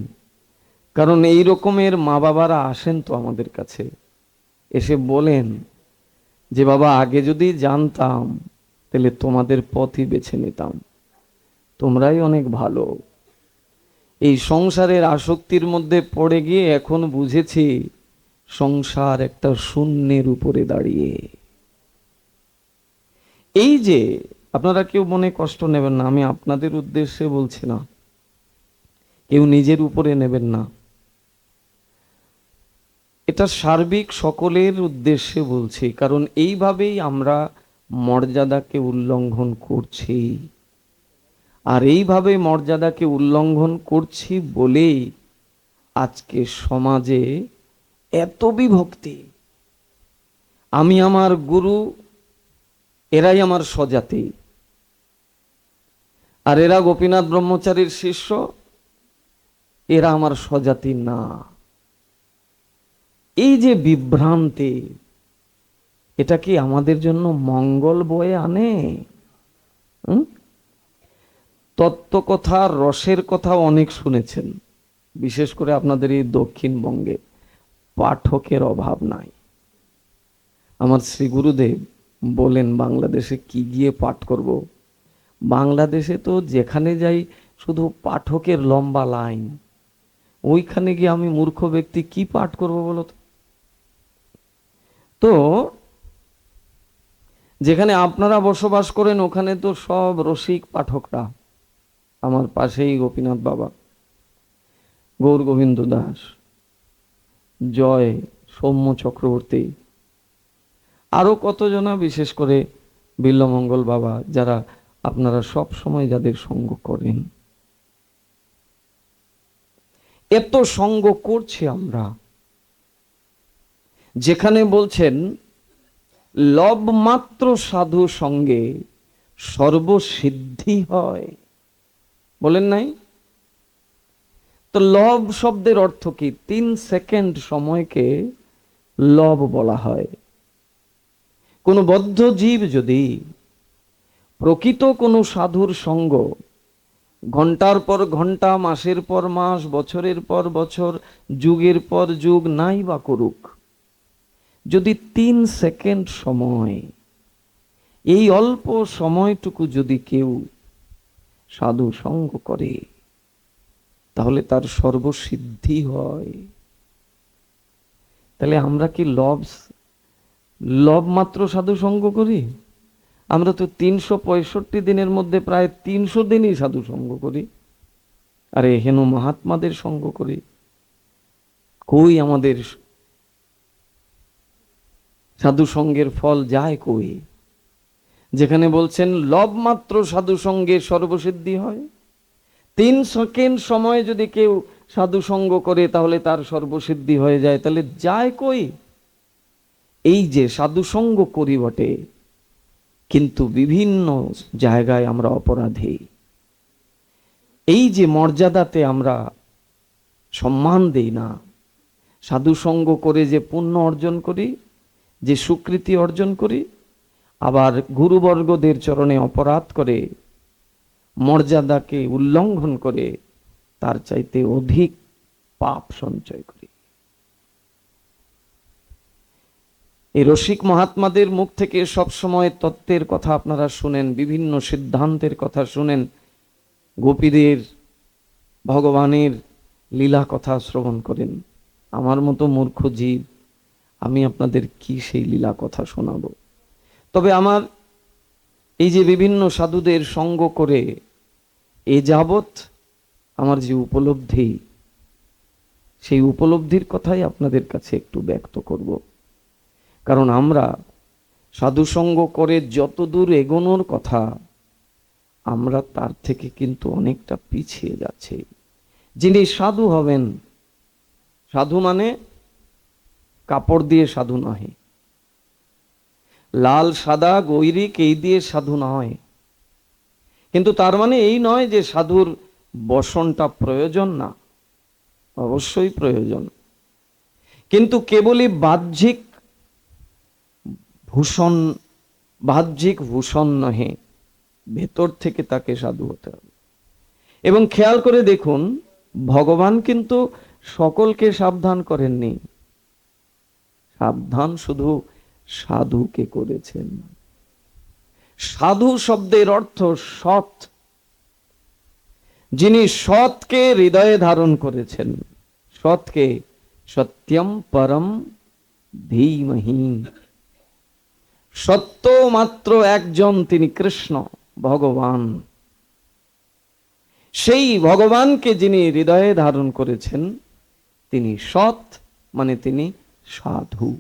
কারণ এই রকমের মা বাবারা আসেন তো আমাদের কাছে, এসে বলেন যে বাবা আগে যদি জানতাম তাহলে তোমাদের পথই বেছে নিতাম, তোমরাই অনেক ভালো। এই সংসারের আসক্তির মধ্যে পড়ে গিয়ে এখন বুঝেছি সংসার একটা শূন্যের উপরে দাঁড়িয়ে। এই যে আপনারা কেউ মনে কষ্ট নেবেন না, আমি আপনাদের উদ্দেশ্যে বলছি না, কেউ নিজের উপরে নেবেন না, এটা সার্বিক সকলের উদ্দেশ্যে বলছি। কারণ এইভাবেই আমরা মর্যাদাকে উল্লঙ্ঘন করছি, আর এইভাবে মর্যাদাকে উল্লঙ্ঘন করছি বলেই আজকে সমাজে এত বিভক্তি। আমি আমার গুরু, এরাই আমার স্বজাতি, আর এরা গোপীনাথ ব্রহ্মচারীর শিষ্য, এরা আমার স্বজাতি না। এই যে বিভ্রান্তি, এটা কি আমাদের জন্য মঙ্গল বয়ে আনে? তত্ত্বকথা, রসের কথা অনেক শুনেছেন, বিশেষ করে আপনাদের এই দক্ষিণবঙ্গে পাঠকের অভাব নাই। আমার শ্রী গুরুদেব বলেন বাংলাদেশে কি গিয়ে পাঠ করব? বাংলাদেশে তো যেখানে যাই শুধু পাঠকের লম্বা লাইন, ওইখানে গিয়ে আমি মূর্খ ব্যক্তি কি পাঠ করব বলো তো? তো যেখানে আপনারা বসবাস করেন ওখানে তো সব রসিক পাঠকরা। আমার পাশেই গোপীনাথ বাবা, গৌর গোবিন্দ দাস, জয়, সৌম্য চক্রবর্তী, আরো কতজনা, বিশেষ করে বিল্লমঙ্গল বাবা, যারা আপনারা সব সময় যাদের সঙ্গ করেন। এত সঙ্গ করছি আমরা, যেখানে বলছেন লব মাত্র সাধু সঙ্গে সর্বসিদ্ধি হয়, বলেন নাই? তো লব শব্দের অর্থ কি? 3 সেকেন্ড সময়কে লব বলা হয়। কোন বদ্ধ জীব যদি প্রকৃত কোনো সাধুর সঙ্গ ঘন্টার পর ঘন্টা, মাসের পর মাস, বছরের পর বছর, যুগের পর যুগ নাই বা করুক, যদি 3 সেকেন্ড সময়, এই অল্প সময়টুকু যদি কেউ সাধু সঙ্গ করে, তাহলে তার সর্বসিদ্ধি হয়। তাহলে আমরা কি লব মাত্র সাধু সঙ্গ করি? আমরা তো 365 দিনের মধ্যে প্রায় 300 দিনই সাধু সঙ্গ করি, আরে হেন মহাত্মাদের সঙ্গ করি। কই আমাদের সাধু সঙ্গের ফল যায় কই? যেখানে বলছেন লব মাত্র সাধু সঙ্গে সর্বসিদ্ধি হয়, 3 সেকেন্ড সময় যদি কেউ সাধু সঙ্গ করে তাহলে তার সর্বসিদ্ধি হয়ে যায়, তাহলে যায় কই? এই যে সাধু সঙ্গ করি বটে, কিন্তু বিভিন্ন জায়গায় আমরা অপরাধী। এই যে মর্যাদাতে আমরা সম্মান দেই না, সাধু সঙ্গ করে যে পুণ্য অর্জন করি, যে স্বীকৃতি অর্জন করি, আবার গুরুবর্গদের চরণে অপরাধ করে মর্যাদাকে উল্লঙ্ঘন করে তার চাইতে অধিক পাপ সঞ্চয় করি। এই রসিক মহাত্মাদের মুখ থেকে সবসময় তত্ত্বের কথা আপনারা শুনেন, বিভিন্ন সিদ্ধান্তের কথা শুনেন, গোপীদের ভগবানের লীলা কথা শ্রবণ করেন। আমার মতো মূর্খ জীব, আমি আপনাদের কি সেই লীলা কথা শোনাবো? তবে আমার এই যে বিভিন্ন সাধুদের সঙ্গ করে এ যাবৎ আমার যে উপলব্ধি, সেই উপলব্ধির কথাই আপনাদের কাছে একটু ব্যক্ত করব। কারণ আমরা সাধুসঙ্গ করে যতদূর এগোনোর কথা, আমরা তার থেকে কিন্তু অনেকটা পিছিয়ে যাচ্ছি। যিনি সাধু হবেন, সাধু মানে কাপড় দিয়ে সাধু নয়, লাল সাদা গৈরিক এই দিয়ে সাধু নয়। কিন্তু তার মানে এই নয় যে সাধুর বসনটা প্রয়োজন না, অবশ্যই প্রয়োজন, কিন্তু কেবলই বাহ্যিক ভূষণ নহে, ভেতর থেকে তাকে সাধু হতে হবে। এবং খেয়াল করে দেখুন, ভগবান কিন্তু সকলকে সাবধান করেননি, সাবধান শুধু সাধুকে করেছেন। সাধু শব্দের অর্থ সৎ, যিনি সৎকে হৃদয়ে ধারণ করেছেন, সৎকে সত্যম পরম ধীমহি, সত্য মাত্র একজন, তিনি কৃষ্ণ ভগবান। সেই ভগবানকে যিনি হৃদয়ে ধারণ করেছেন, তিনি সৎ, মানে তিনি সাধু।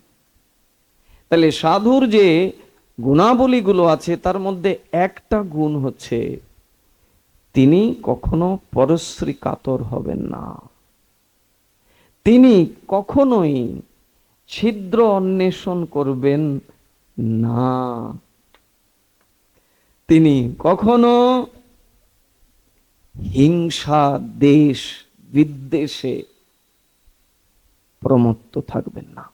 তাহলে সাধুর যে গুণাবলীগুলো আছে তার মধ্যে একটা গুণ হচ্ছে তিনি কখনো পরশ্রী কাতর হবেন না, তিনি কখনোই ছিদ্র অন্বেষণ করবেন না, তিনি কখনো হিংসা দেশ বিদ্বেষে প্রমত্ত থাকবেন না।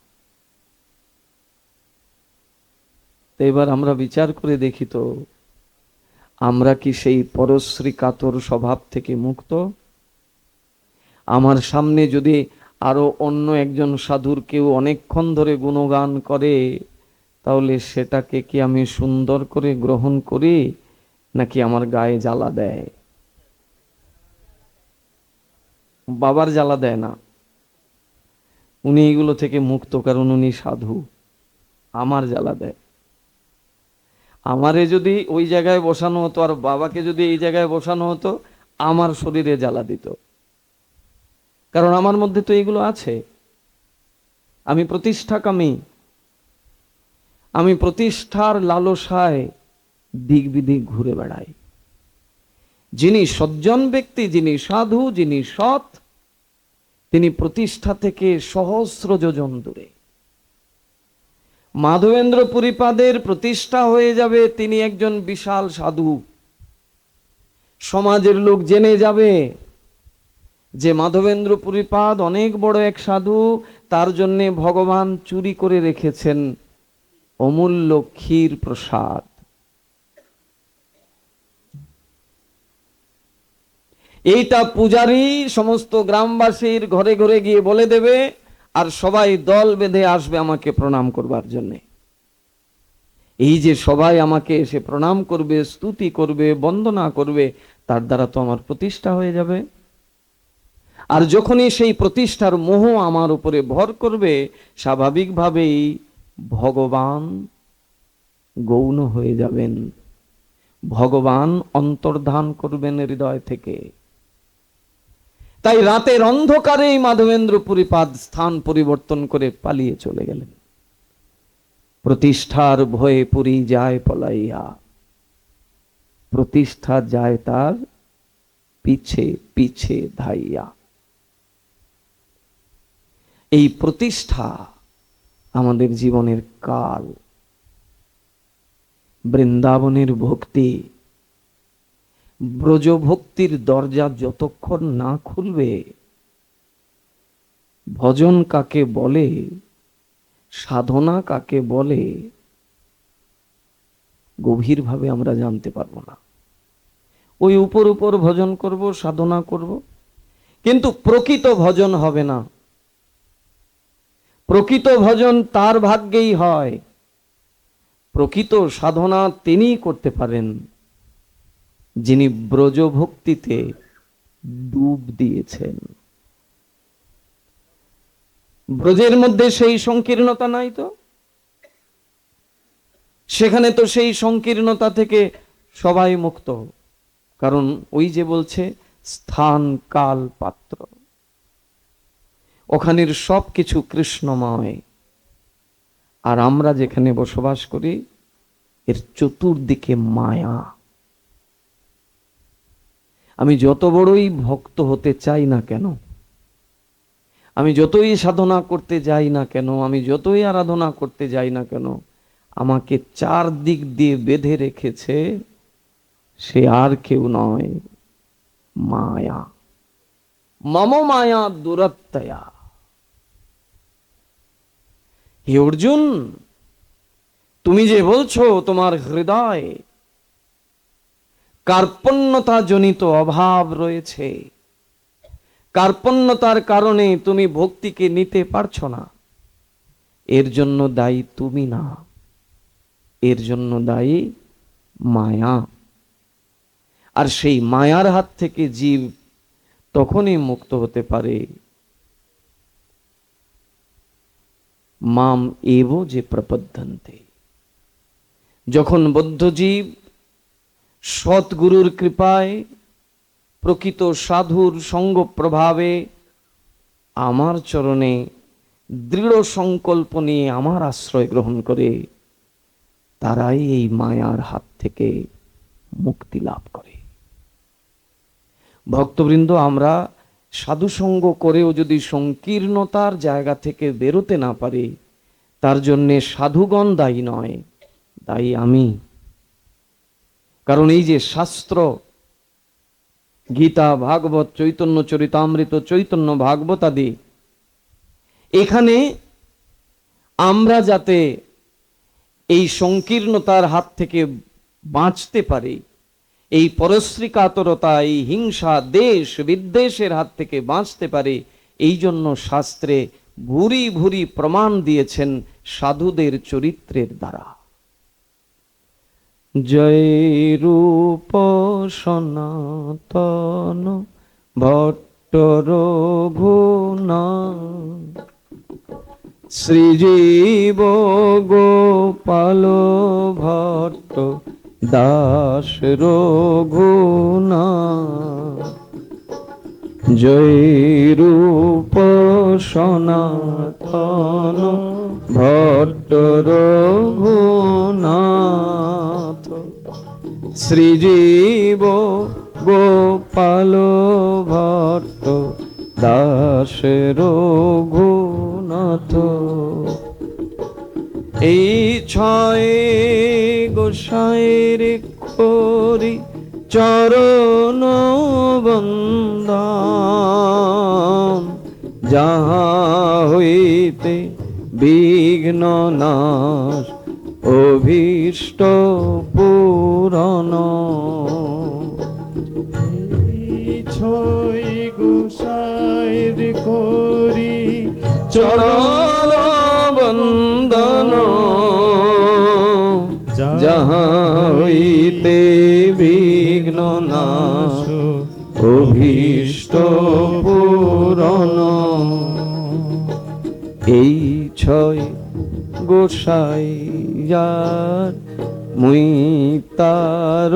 তো এবার আমরা বিচার করে দেখি তো, আমরা কি সেই পরশ্রী কাতর স্বভাব থেকে মুক্ত? আমার সামনে যদি আরো অন্য একজন সাধুর কেউ অনেকক্ষণ ধরে গুণগান করে, তাহলে সেটাকে কি আমি সুন্দর করে গ্রহণ করি, নাকি আমার গায়ে জ্বালা দেয়? বাবার জ্বালা দেয় না, উনি এগুলো থেকে মুক্ত, কারণ উনি সাধু। আমার জ্বালা দেয়। আমারে যদি ওই জায়গায় বসানো হতো আর বাবাকে যদি এই জায়গায় বসানো হতো, আমার শরীরে জ্বালা দিত, কারণ আমার মধ্যে তো এগুলো আছে। আমি প্রতিষ্ঠাকামী, আমি প্রতিষ্ঠার লালসায় দিক বিদিক ঘুরে বেড়াই। যিনি সজ্জন ব্যক্তি, যিনি সাধু, যিনি সৎ, তিনি প্রতিষ্ঠা থেকে সহস্র যোজন দূরে। মাধবেন্দ্র পুরীপাদের প্রতিষ্ঠা হয়ে যাবে, তিনি একজন বিশাল সাধু। সমাজের লোক জেনে যাবে যে মাধবেন্দ্র পুরীপাদ অনেক বড় এক সাধু, তার জন্য ভগবান চুরি করে রেখেছেন অমূল্য ক্ষীর প্রসাদ। এইটা পূজারী সমস্ত গ্রামবাসীর ঘরে ঘরে গিয়ে বলে দেবে, আর সবাই দল বেঁধে আসবে আমাকে প্রণাম করবার জন্য। এই যে সবাই আমাকে এসে প্রণাম করবে, স্তুতি করবে, বন্দনা করবে, তার দ্বারা তো আমার প্রতিষ্ঠা হয়ে যাবে। আর যখনই সেই প্রতিষ্ঠার মোহ আমার উপরে ভর করবে, স্বাভাবিকভাবেই ভগবান গৌণ হয়ে যাবেন, ভগবান অন্তর্ধান করবেন হৃদয় থেকে। তাই রাতের অন্ধকারেই মাধবেন্দ্র পুরীপাদ স্থান পরিবর্তন করে পালিয়ে চলে গেলেন। প্রতিষ্ঠার ভয়ে পুরী যায় পলাইয়া, প্রতিষ্ঠা যায় তার পিছে পিছে ধাইয়া। এই প্রতিষ্ঠা আমাদের জীবনের কাল। বৃন্দাবনের ভক্তি, ব্রজভক্তির দরজা যতক্ষণ না খুলবে, ভজন কাকে বলে, সাধনা কাকে বলে, গভীরভাবে আমরা জানতে পারবো না। ওই উপর উপর ভজন করব, সাধনা করব, কিন্তু প্রকৃত ভজন হবে না। প্রকৃত ভজন তার ভাগ্যেই হয়, প্রকৃত সাধনা তিনিই করতে পারেন যিনি ব্রজভক্তিতে ডুব দিয়েছেন। ব্রজের মধ্যে সেই সংকীর্ণতা নাই তো, সেখানে তো সেই সংকীর্ণতা থেকে সবাই মুক্ত, কারণ ওই যে বলছে স্থান কাল পাত্র, ওখানের সব কিছু কৃষ্ণময়। আর আমরা যেখানে বসবাস করি এর চতুর্দিকে মায়া। আমি যত বড়ই ভক্ত হতে চাই না কেন, আমি যতই সাধনা করতে যাই না কেন, আমি যতই আরাধনা করতে যাই না কেন, আমাকে চারদিক দিয়ে বেঁধে রেখেছে সে আর কেউ নয়, মায়া। মম মায়া দুরত্যয়া। হে অর্জুন, তুমি যে বলছো তোমার হৃদয় কার্পণ্যতা জনিত অভাব রয়েছে, কার্পণ্যতার কারণে তুমি ভক্তিকে নিতে পারছো না, এর জন্য দায়ী তুমি না, এর জন্য দায়ী মায়া। আর সেই মায়ার হাত থেকে জীব তখনই মুক্ত হতে পারে মাম এব যে প্রপদ্যন্তে, যখন বদ্ধজীব সৎগুরুর কৃপায়, প্রকৃত সাধুর সঙ্গ প্রভাবে আমার চরণে দৃঢ় সংকল্প নিয়ে আমার আশ্রয় গ্রহণ করে, তারাই এই মায়ার হাত থেকে মুক্তি লাভ করে। ভক্তবৃন্দ, আমরা সাধুসঙ্গ করেও যদি সংকীর্ণতার জায়গা থেকে বেরোতে না পারি, তার জন্যে সাধুগণ দায়ী নয়, দায়ী আমি। কারণ এই যে শাস্ত্র, গীতা, ভাগবত, চৈতন্য চরিতামৃত, চৈতন্য ভাগবত আদি, এখানে আমরা যাতে এই সংকীর্ণতার হাত থেকে বাঁচতে পারি, এই পরশ্রী কাতরতা, এই হিংসা, দেশ বিদ্বেষের হাত থেকে বাঁচতে পারি, এই জন্য শাস্ত্রে ভুরি ভুরি প্রমাণ দিয়েছেন সাধুদের চরিত্রের দ্বারা। জয় রূপ সনাতন ভট্ট রঘুনা, শ্রীজীব গোপাল ভট্ট দাস রঘুনা। জয় রূপ সনাতন ভট্ট রঘুনাথ, শ্রীজীব গোপাল ভট্ট দাস রঘুনাথ। এই ছয় গোসাইর করি চরণ বন্দন, যাহা হইতে বিঘ্ন নাশ অভীষ্ট পূরণ। ছয় গোসাইর করি চরণ বন্দন, যাহা হইতে বিঘ্ন নাশ অভীষ্ট পূরণ। এই ছয় গোসাই যার মুই তার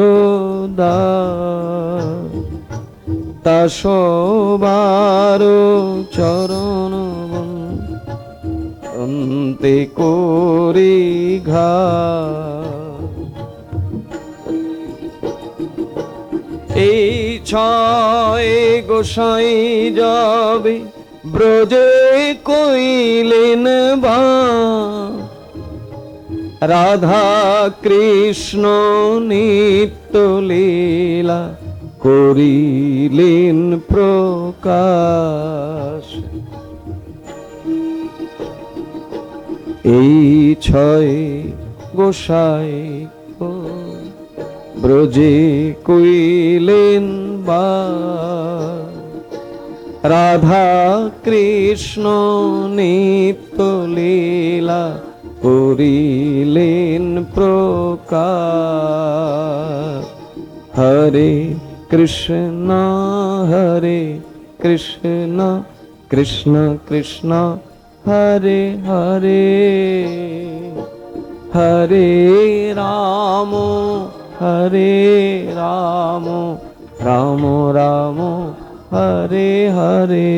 দাস, তা সবার চরণ অন্তে করি ঘা। এই ছয় গোসাই যাবে ব্রজে কইলেন বা, রাধা কৃষ্ণ নিত্য লীলা করিলেন প্রকাশ। এই ছয় গোসাই ব্রজে কইলেন বা, রাধা কৃষ্ণ নিত্য লীলা করিলেন প্রকাশ। হরে কৃষ্ণ কৃষ্ণ কৃষ্ণ হরে হরে, হরে রাম রাম রাম হরে হরে।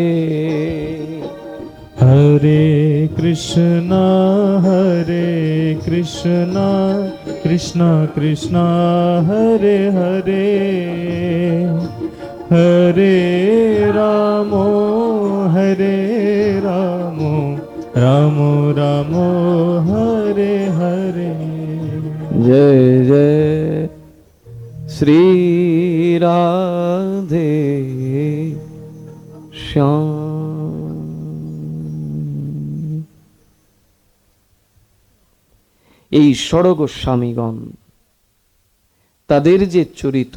হরে কৃষ্ণ কৃষ্ণ কৃষ্ণ হরে হরে, হরে রাম রাম রাম হরে হরে। জয় জয় শ্রী রাধে শ্যাম। এই ষড়গোস্বামীগণ, তাদের যে চরিত,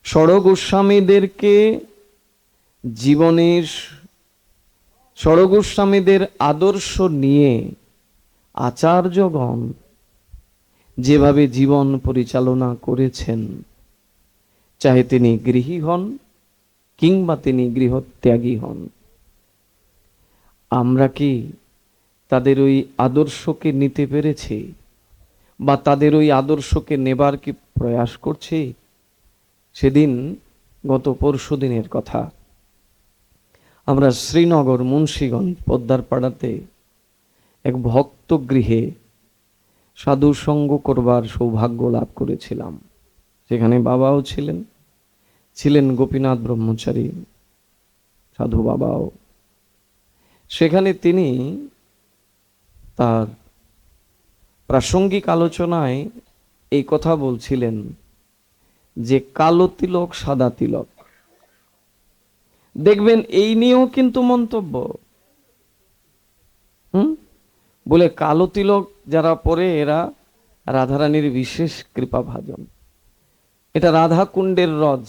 ষড়গোস্বামীদেরকে জীবনের, ষড়গোস্বামীদের আদর্শ নিয়ে আচার্যগণ যেভাবে জীবন পরিচালনা করেছেন, চাহে তিনি গৃহী হন কিংবা তিনি গৃহত্যাগী হন, আমরা কি তাদের ওই আদর্শকে নিতে পেরেছি বা তাদের ওই আদর্শকে নেবার কি প্রয়াস করছি? সেদিন, গত পরশু দিনের কথা, আমরা শ্রীনগর মুন্সিগঞ্জ পদ্মার পাড়াতে এক ভক্ত গৃহে সাধু সঙ্গ করবার সৌভাগ্য লাভ করেছিলাম। সেখানে বাবাও ছিলেন গোপীনাথ ব্রহ্মচারী সাধু বাবাও। সেখানে তিনি তার প্রাসঙ্গিক আলোচনায় এই কথা বলছিলেন যে কালো তিলক সাদা তিলক, দেখবেন এই নিয়েও কিন্তু মন্তব্য, বলে কালো তিলক যারা পরে এরা রাধারানীর বিশেষ কৃপা ভাজন, এটা রাধা কুণ্ডের রজ,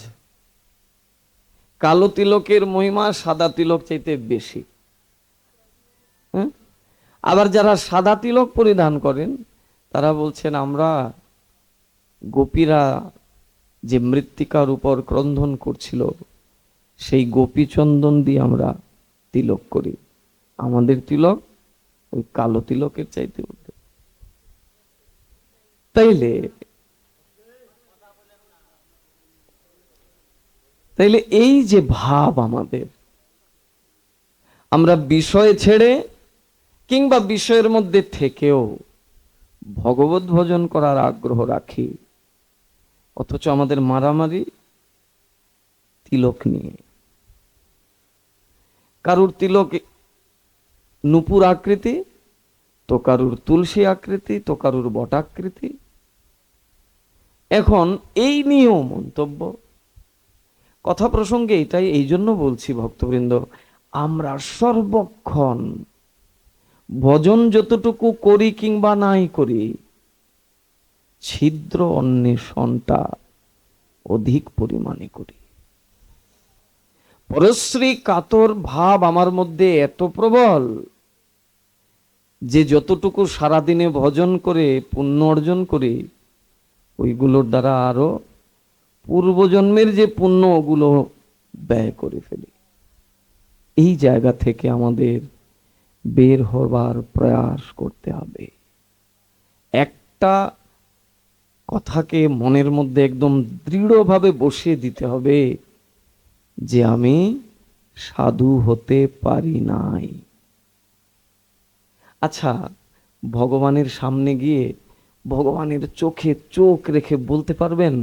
কালো তিলকের মহিমা সাদা তিলক চাইতে বেশি। আবার যারা সাদা তিলক পরিধান করেন তারা বলছেন আমরা গোপীরা যে মৃত্তিকার উপর ক্রন্ধন করছিল সেই গোপী চন্দন দিয়ে আমরা তিলক করি, আমাদের তিলক ওই কালো তিলকের চাইতে উঠে। তাইলে এই যে ভাব আমাদের, আমরা বিষয় ছেড়ে কিংবা বিষয়ের মধ্যে থেকেও ভগবত ভজন করার আগ্রহ রাখি, অথচ আমাদের মারামারি তিলক নিয়ে। কারুর তিলক নুপুর আকৃতি, তো কারুর তুলসী আকৃতি, তো কারুর বটাকৃতি। এখন এই নিয়েও মন্তব্য। কথা প্রসঙ্গে এটাই এই জন্য বলছি ভক্তবৃন্দ, আমরা সর্বক্ষণ ভজন যতটুকু করি কিংবা নাই করি, ছিদ্র অন্বেষণটা অধিক পরিমাণে করি। পরশ্রী কাতর ভাব আমার মধ্যে এত প্রবল যে যতটুকু সারাদিনে ভজন করে পুণ্য অর্জন করি, ওইগুলোর দ্বারা আরো পূর্বজন্মের যে পুণ্য ওগুলো ব্যয় করে ফেলি। এই জায়গা থেকে আমাদের বের হবার প্রয়াস করতে হবে। একটা কথাকে মনের মধ্যে একদম দৃঢ়ভাবে বসিয়ে দিতে হবে যে আমি সাধু হতে পারি নাই। আচ্ছা, ভগবানের সামনে গিয়ে ভগবানের চোখে চোখ রেখে বলতে পারবেন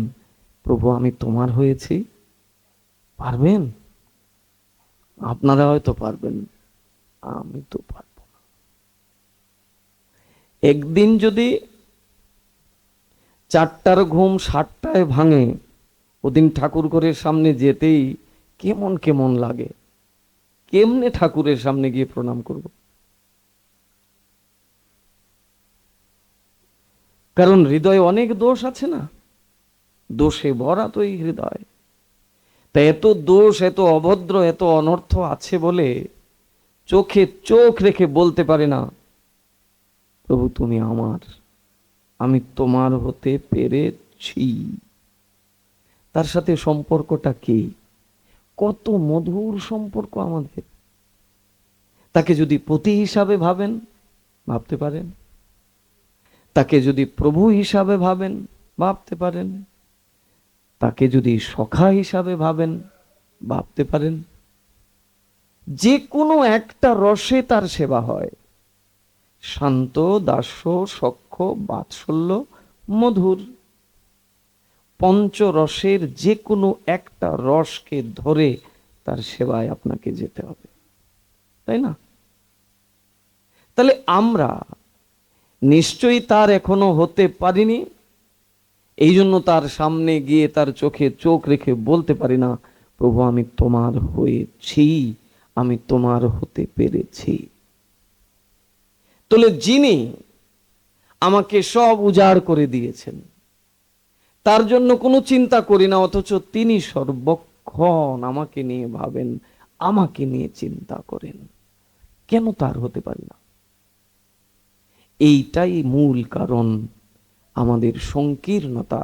প্রভু আমি তোমার হয়েছি? পারবেন? আপনারা হয়তো পারবেন, আমি তো পারব না। একদিন যদি 4টার ঘুম 7টায় ভাঙে, ওদিন ঠাকুর ঘরের সামনে যেতেই কেমন কেমন লাগে, কেমনে ঠাকুরের সামনে গিয়ে প্রণাম করব? কারণ হৃদয়ে অনেক দোষ আছে না, দোষে ভরা তো এই হৃদয়। তা এত দোষ, এত অভদ্র, এত অনর্থ আছে বলে চোখে চোখ রেখে বলতে পারে না, প্রভু তুমি আমার, আমি তোমার হতে পেরেছি। তার সাথে সম্পর্কটা কি? কত মধুর সম্পর্ক আমাদের। তাকে যদি পতি হিসাবে ভাবেন, ভাবতে পারেন। তাকে যদি প্রভু হিসাবে ভাবেন, ভাবতে পারেন। তাকে যদি সখা হিসাবে ভাবেন, ভাবতে পারেন। যে কোনো একটা রসে তার সেবা হয়। শান্ত, দাস্য, সখ্য, বাৎসল্য, মধুর, পঞ্চরসের যে কোনো একটা রসকে ধরে তার সেবায় আপনাকে যেতে হবে, তাই না? তাহলে আমরা নিশ্চয়ই তার এখনো হতে পারিনি, এই জন্য তার সামনে গিয়ে তার চোখে চোখ রেখে বলতে পারি না, প্রভু আমি তোমার হয়েছি, আমি তোমার হতে পেরেছি। তাহলে যিনি আমাকে সব উজাড় করে দিয়েছেন, তার জন্য কোনো চিন্তা করি না, অথচ তিনি সর্বক্ষণ আমাকে নিয়ে ভাবেন, আমাকে নিয়ে চিন্তা করেন, কেন তার হতে পারি না? এইটাই মূল কারণ, আমাদের সংকীর্ণতা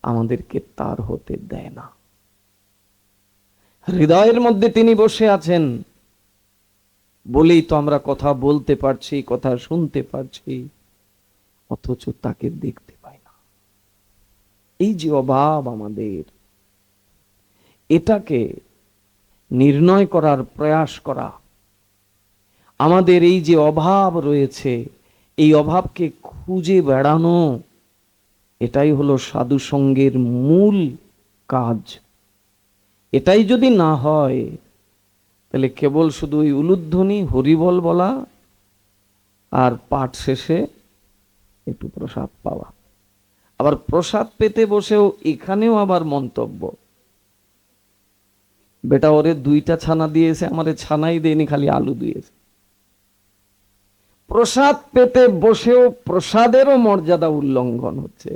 আমাদেরকে তার হতে দেয় না। হৃদয়ের মধ্যে তিনি বসে আছেন বলেই তো আমরা কথা বলতে পারছি, কথা শুনতে পারছি, অথচ তাকে দেখতে পাই না। এই যে অভাব আমাদের, এটাকে নির্ণয় করার প্রয়াস করা, আমাদের এই যে অভাব রয়েছে, এই অভাবকে খুঁজে বেড়ানো, এটাই হলো সাধু সঙ্গের মূল কাজ। এটাই যদি না হয়, তাহলে কেবল শুধু ওই উলুধ্বনি হরিবল বলা আর পাঠ শেষে একটু প্রসাদ পাওয়া, আবার প্রসাদ পেতে বসেও এখানেও আবার মন্তব্য, বেটা ওরে 2টা ছানা দিয়েছে, আমারে ছানাই দেয়নি, খালি আলু দিয়েছে। প্রসাদ পেতে বসেও প্রসাদেরও মর্যাদা উল্লঙ্ঘন হচ্ছে।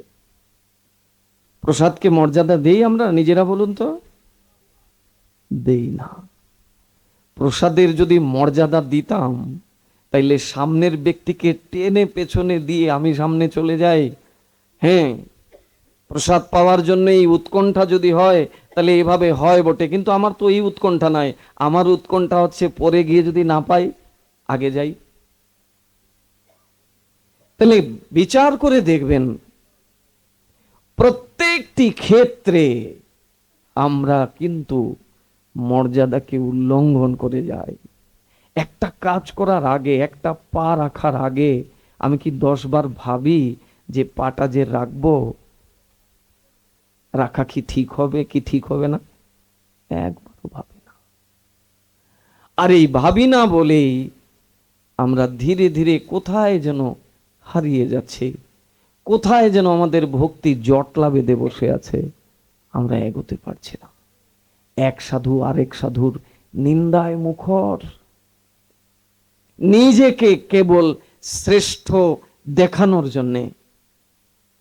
প্রসাদকে মর্যাদা দেই আমরা নিজেরা? বলুন তো, দেই না। প্রসাদের যদি মর্যাদা দিতাম, তাইলে সামনের ব্যক্তিকে টেনে পেছনে দিয়ে আমি সামনে চলে যাই। হ্যাঁ, প্রসাদ পাওয়ার জন্য এই উৎকণ্ঠা যদি হয়, তাহলে এভাবে হয় বটে, কিন্তু আমার তো এই উৎকণ্ঠা নাই। আমার উৎকণ্ঠা হচ্ছে পরে গিয়ে যদি না পাই, আগে যাই। তাহলে বিচার করে দেখবেন, প্রত্যেকটি ক্ষেত্রে আমরা কিন্তু মর্যাদাকে উল্লঙ্ঘন করে যাই। একটা কাজ করার আগে, একটা পা রাখার আগে আমি কি 10 বার ভাবি যে পাটা যে রাখবো, রাখা কি ঠিক হবে কি ঠিক হবে না? একবারও ভাবি না। আর এই ভাবি না বলেই আমরা ধীরে ধীরে কোথায় যেন হারিয়ে যাচ্ছি, কোথায় যেন আমাদের ভক্তি জটলা বেঁধে বসে আছে, আমরা এগোতে পারছি না। এক সাধু আরেক সাধুর নিন্দায় মুখর, নিজেকে কেবল শ্রেষ্ঠ দেখানোর জন্যে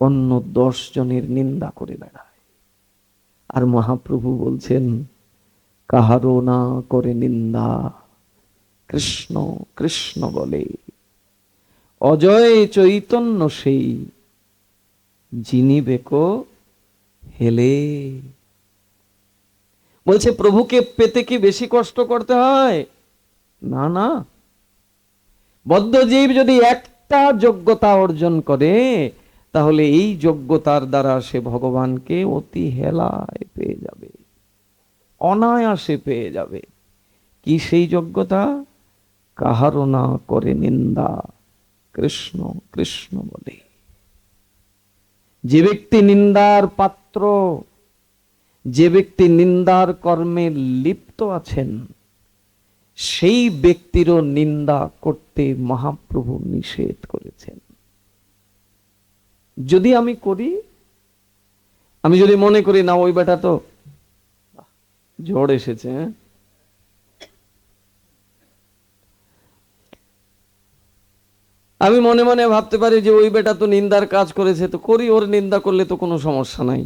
অন্য 10 জনের নিন্দা করে বেড়ায়। আর মহাপ্রভু বলছেন, কাহারও না করে নিন্দা, কৃষ্ণ কৃষ্ণ বলে, অজয় চৈতন্য সেই, যিনি বেকো হেলে। বলছে প্রভুকে পেতে কি বেশি কষ্ট করতে হয়? না না। বদ্ধজীব যদি একটা যোগ্যতা অর্জন করে, তাহলে এই যোগ্যতার দ্বারা সে ভগবানকে অতি হেলায় পেয়ে যাবে, অনায়াসে পেয়ে যাবে। কি সেই যোগ্যতা? কাহারও না করে নিন্দা, কৃষ্ণ কৃষ্ণ বলে। যে ব্যক্তি নিন্দার পাত্র, যে ব্যক্তি নিন্দার কর্মে লিপ্ত আছেন, সেই ব্যক্তিরও নিন্দা করতে মহাপ্রভু নিষেধ করেছেন। যদি আমি করি, আমি যদি মনে করি না ওই বেটা তো ঝড় এসেছে, হ্যাঁ, আমি মনে মনে ভাবতে পারি যে ওই বেটা তো নিন্দার কাজ করেছে, তো করি, ওর নিন্দা করলে তো কোনো সমস্যা নাই।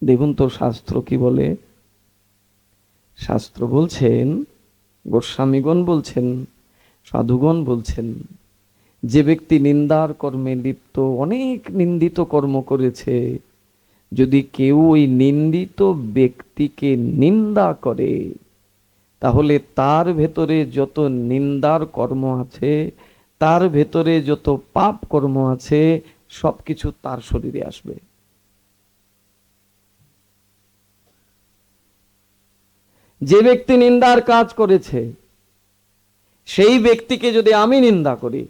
দেখুন তো শাস্ত্র কি বলে। শাস্ত্র বলছেন, গোস্বামীগণ বলছেন, সাধুগণ বলছেন, যে ব্যক্তি নিন্দার কর্মে লিপ্ত, অনেক নিন্দিত কর্ম করেছে, যদি কেউ ওই নিন্দিত ব্যক্তিকে নিন্দা করে, তাহলে তার ভেতরে যত নিন্দার কর্ম আছে, তার ভেতরে যত পাপ কর্ম আছে, সবকিছু তার শরীরে আসবে। যে ব্যক্তি নিন্দার কাজ করেছে, সেই ব্যক্তিকে যদি আমি নিন্দা করি,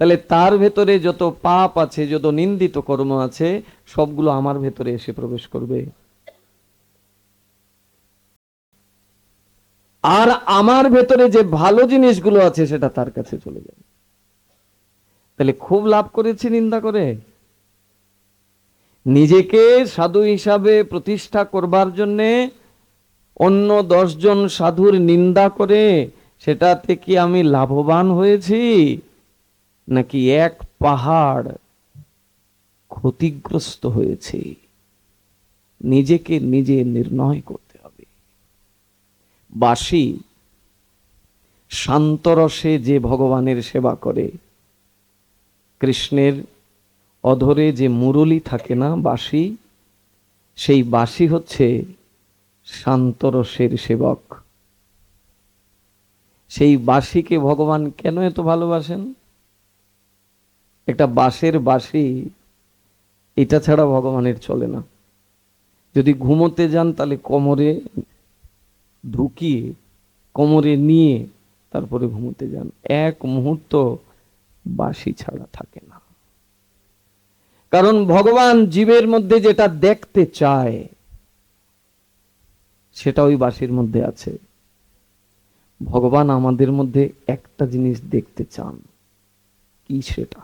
তাহলে তার ভেতরে যত পাপ আছে, যত নিন্দিত কর্ম আছে, সবগুলো আমার ভেতরে এসে প্রবেশ করবে। আর আমার ভেতরে যে ভালো জিনিসগুলো আছে সেটা তার কাছে চলে যাবে। তাহলে খুব লাভ করেছি নিন্দা করে। নিজেকে সাধু হিসাবে প্রতিষ্ঠা করবার জন্যে অন্য 10 জন সাধুর নিন্দা করে সেটা থেকে আমি লাভবান হয়েছি, নাকি এক পাহাড় ক্ষতিগ্রস্ত হয়েছে, নিজেকে নিজে নির্ণয় করতে হবে। বাসি শান্তরসে যে ভগবানের সেবা করে, কৃষ্ণের অধরে যে মুরলী থাকে না বাঁশি, সেই বাঁশি হচ্ছে শান্তরসের সেবক। সেই বাঁশিকে ভগবান কেন এত ভালোবাসেন? একটা বাঁশের বাঁশি, এটা ছাড়া ভগবানের চলে না। যদি ঘুমোতে যান তাহলে কোমরে ঢুকিয়ে, কোমরে নিয়ে তারপরে ঘুমোতে যান, এক মুহূর্ত বাঁশি ছাড়া থাকে না। কারণ ভগবান জীবের মধ্যে যেটা দেখতে চায় সেটা ওই বাঁশির মধ্যে আছে। ভগবান আমাদের মধ্যে একটা জিনিস দেখতে চান, কি সেটা?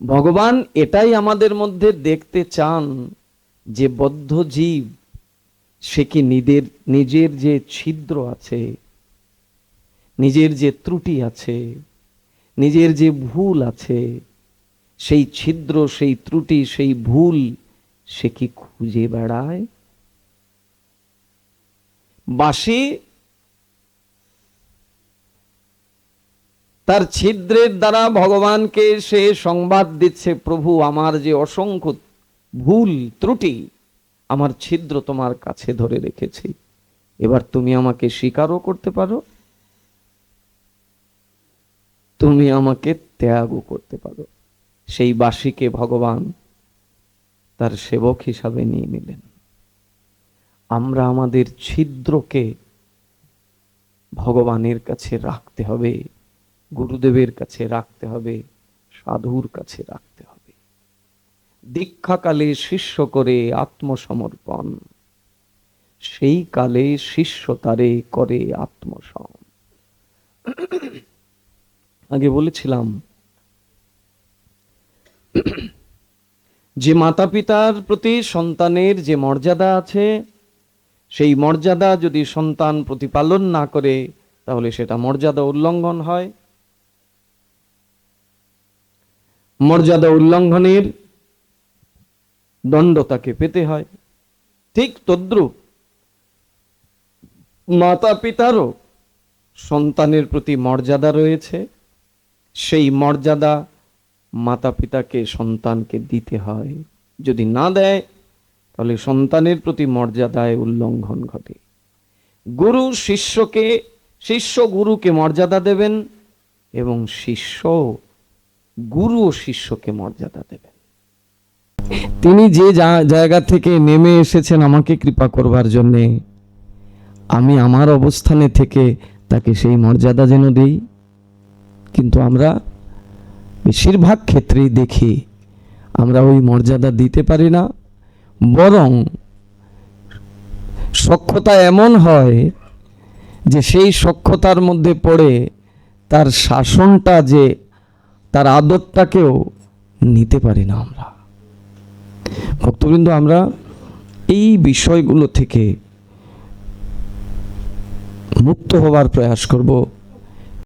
ভগবান এটাই আমাদের মধ্যে দেখতে চান যে বদ্ধ জীব, সে কি নিজের যে ছিদ্র আছে, নিজের যে ত্রুটি আছে, নিজের যে ভুল আছে, সেই ছিদ্র, সেই ত্রুটি, সেই ভুল সে কি খুঁজে বেড়ায়? বাঁশি তার ছিদ্রের দ্বারা ভগবানকে সে সংবাদ দিচ্ছে, প্রভু আমার যে অসংখ্য ভুল ত্রুটি, আমার ছিদ্র তোমার কাছে ধরে রেখেছি, এবার তুমি আমাকে স্বীকারও করতে পারো, তুমি আমাকে ত্যাগও করতে পারো। সেই বাঁশিকে ভগবান তার সেবক হিসাবে নিয়ে নিলেন। আমরা আমাদের ছিদ্রকে ভগবানের কাছে রাখতে হবে, গুরুদেবের কাছে রাখতে হবে, সাধুর কাছে রাখতে হবে। দীক্ষাকালে শিষ্য করে আত্মসমর্পণ, সেই কালে শিষ্য তারে করে আত্মসম। আগে বলেছিলাম যে মাতা পিতার প্রতি সন্তানের যে মর্যাদা আছে, সেই মর্যাদা যদি সন্তান প্রতিপালন না করে তাহলে সেটা মর্যাদা উল্লঙ্ঘন হয়। মর্যাদা উল্লঙ্ঘনের দণ্ড তাকে পেতে হয়। ঠিক তদ্রূপ মাতা পিতারও সন্তানের প্রতি মর্যাদা রয়েছে, সেই মর্যাদা মাতা পিতাকে সন্তানকে দিতে হয়। যদি না দেয় তাহলে সন্তানের প্রতি মর্যাদায় উল্লঙ্ঘন ঘটে। গুরু শিষ্যকে, শিষ্য গুরুকে মর্যাদা দেবেন এবং শিষ্য গুরু ও শিষ্যকে মর্যাদা দেবেন। তিনি যে জায়গা থেকে নেমে এসেছেন আমাকে কৃপা করবার জন্যে, আমি আমার অবস্থানে থেকে তাকে সেই মর্যাদা যেন দেই। কিন্তু আমরা বেশিরভাগ ক্ষেত্রেই দেখি আমরা ওই মর্যাদা দিতে পারি না, বরং সখ্যতা এমন হয় যে সেই সখ্যতার মধ্যে পড়ে তার শাসনটা, যে তার আদরটাকেও নিতে পারি না আমরা। ভক্তবৃন্দ, আমরা এই বিষয়গুলো থেকে মুক্ত হবার প্রয়াস করব।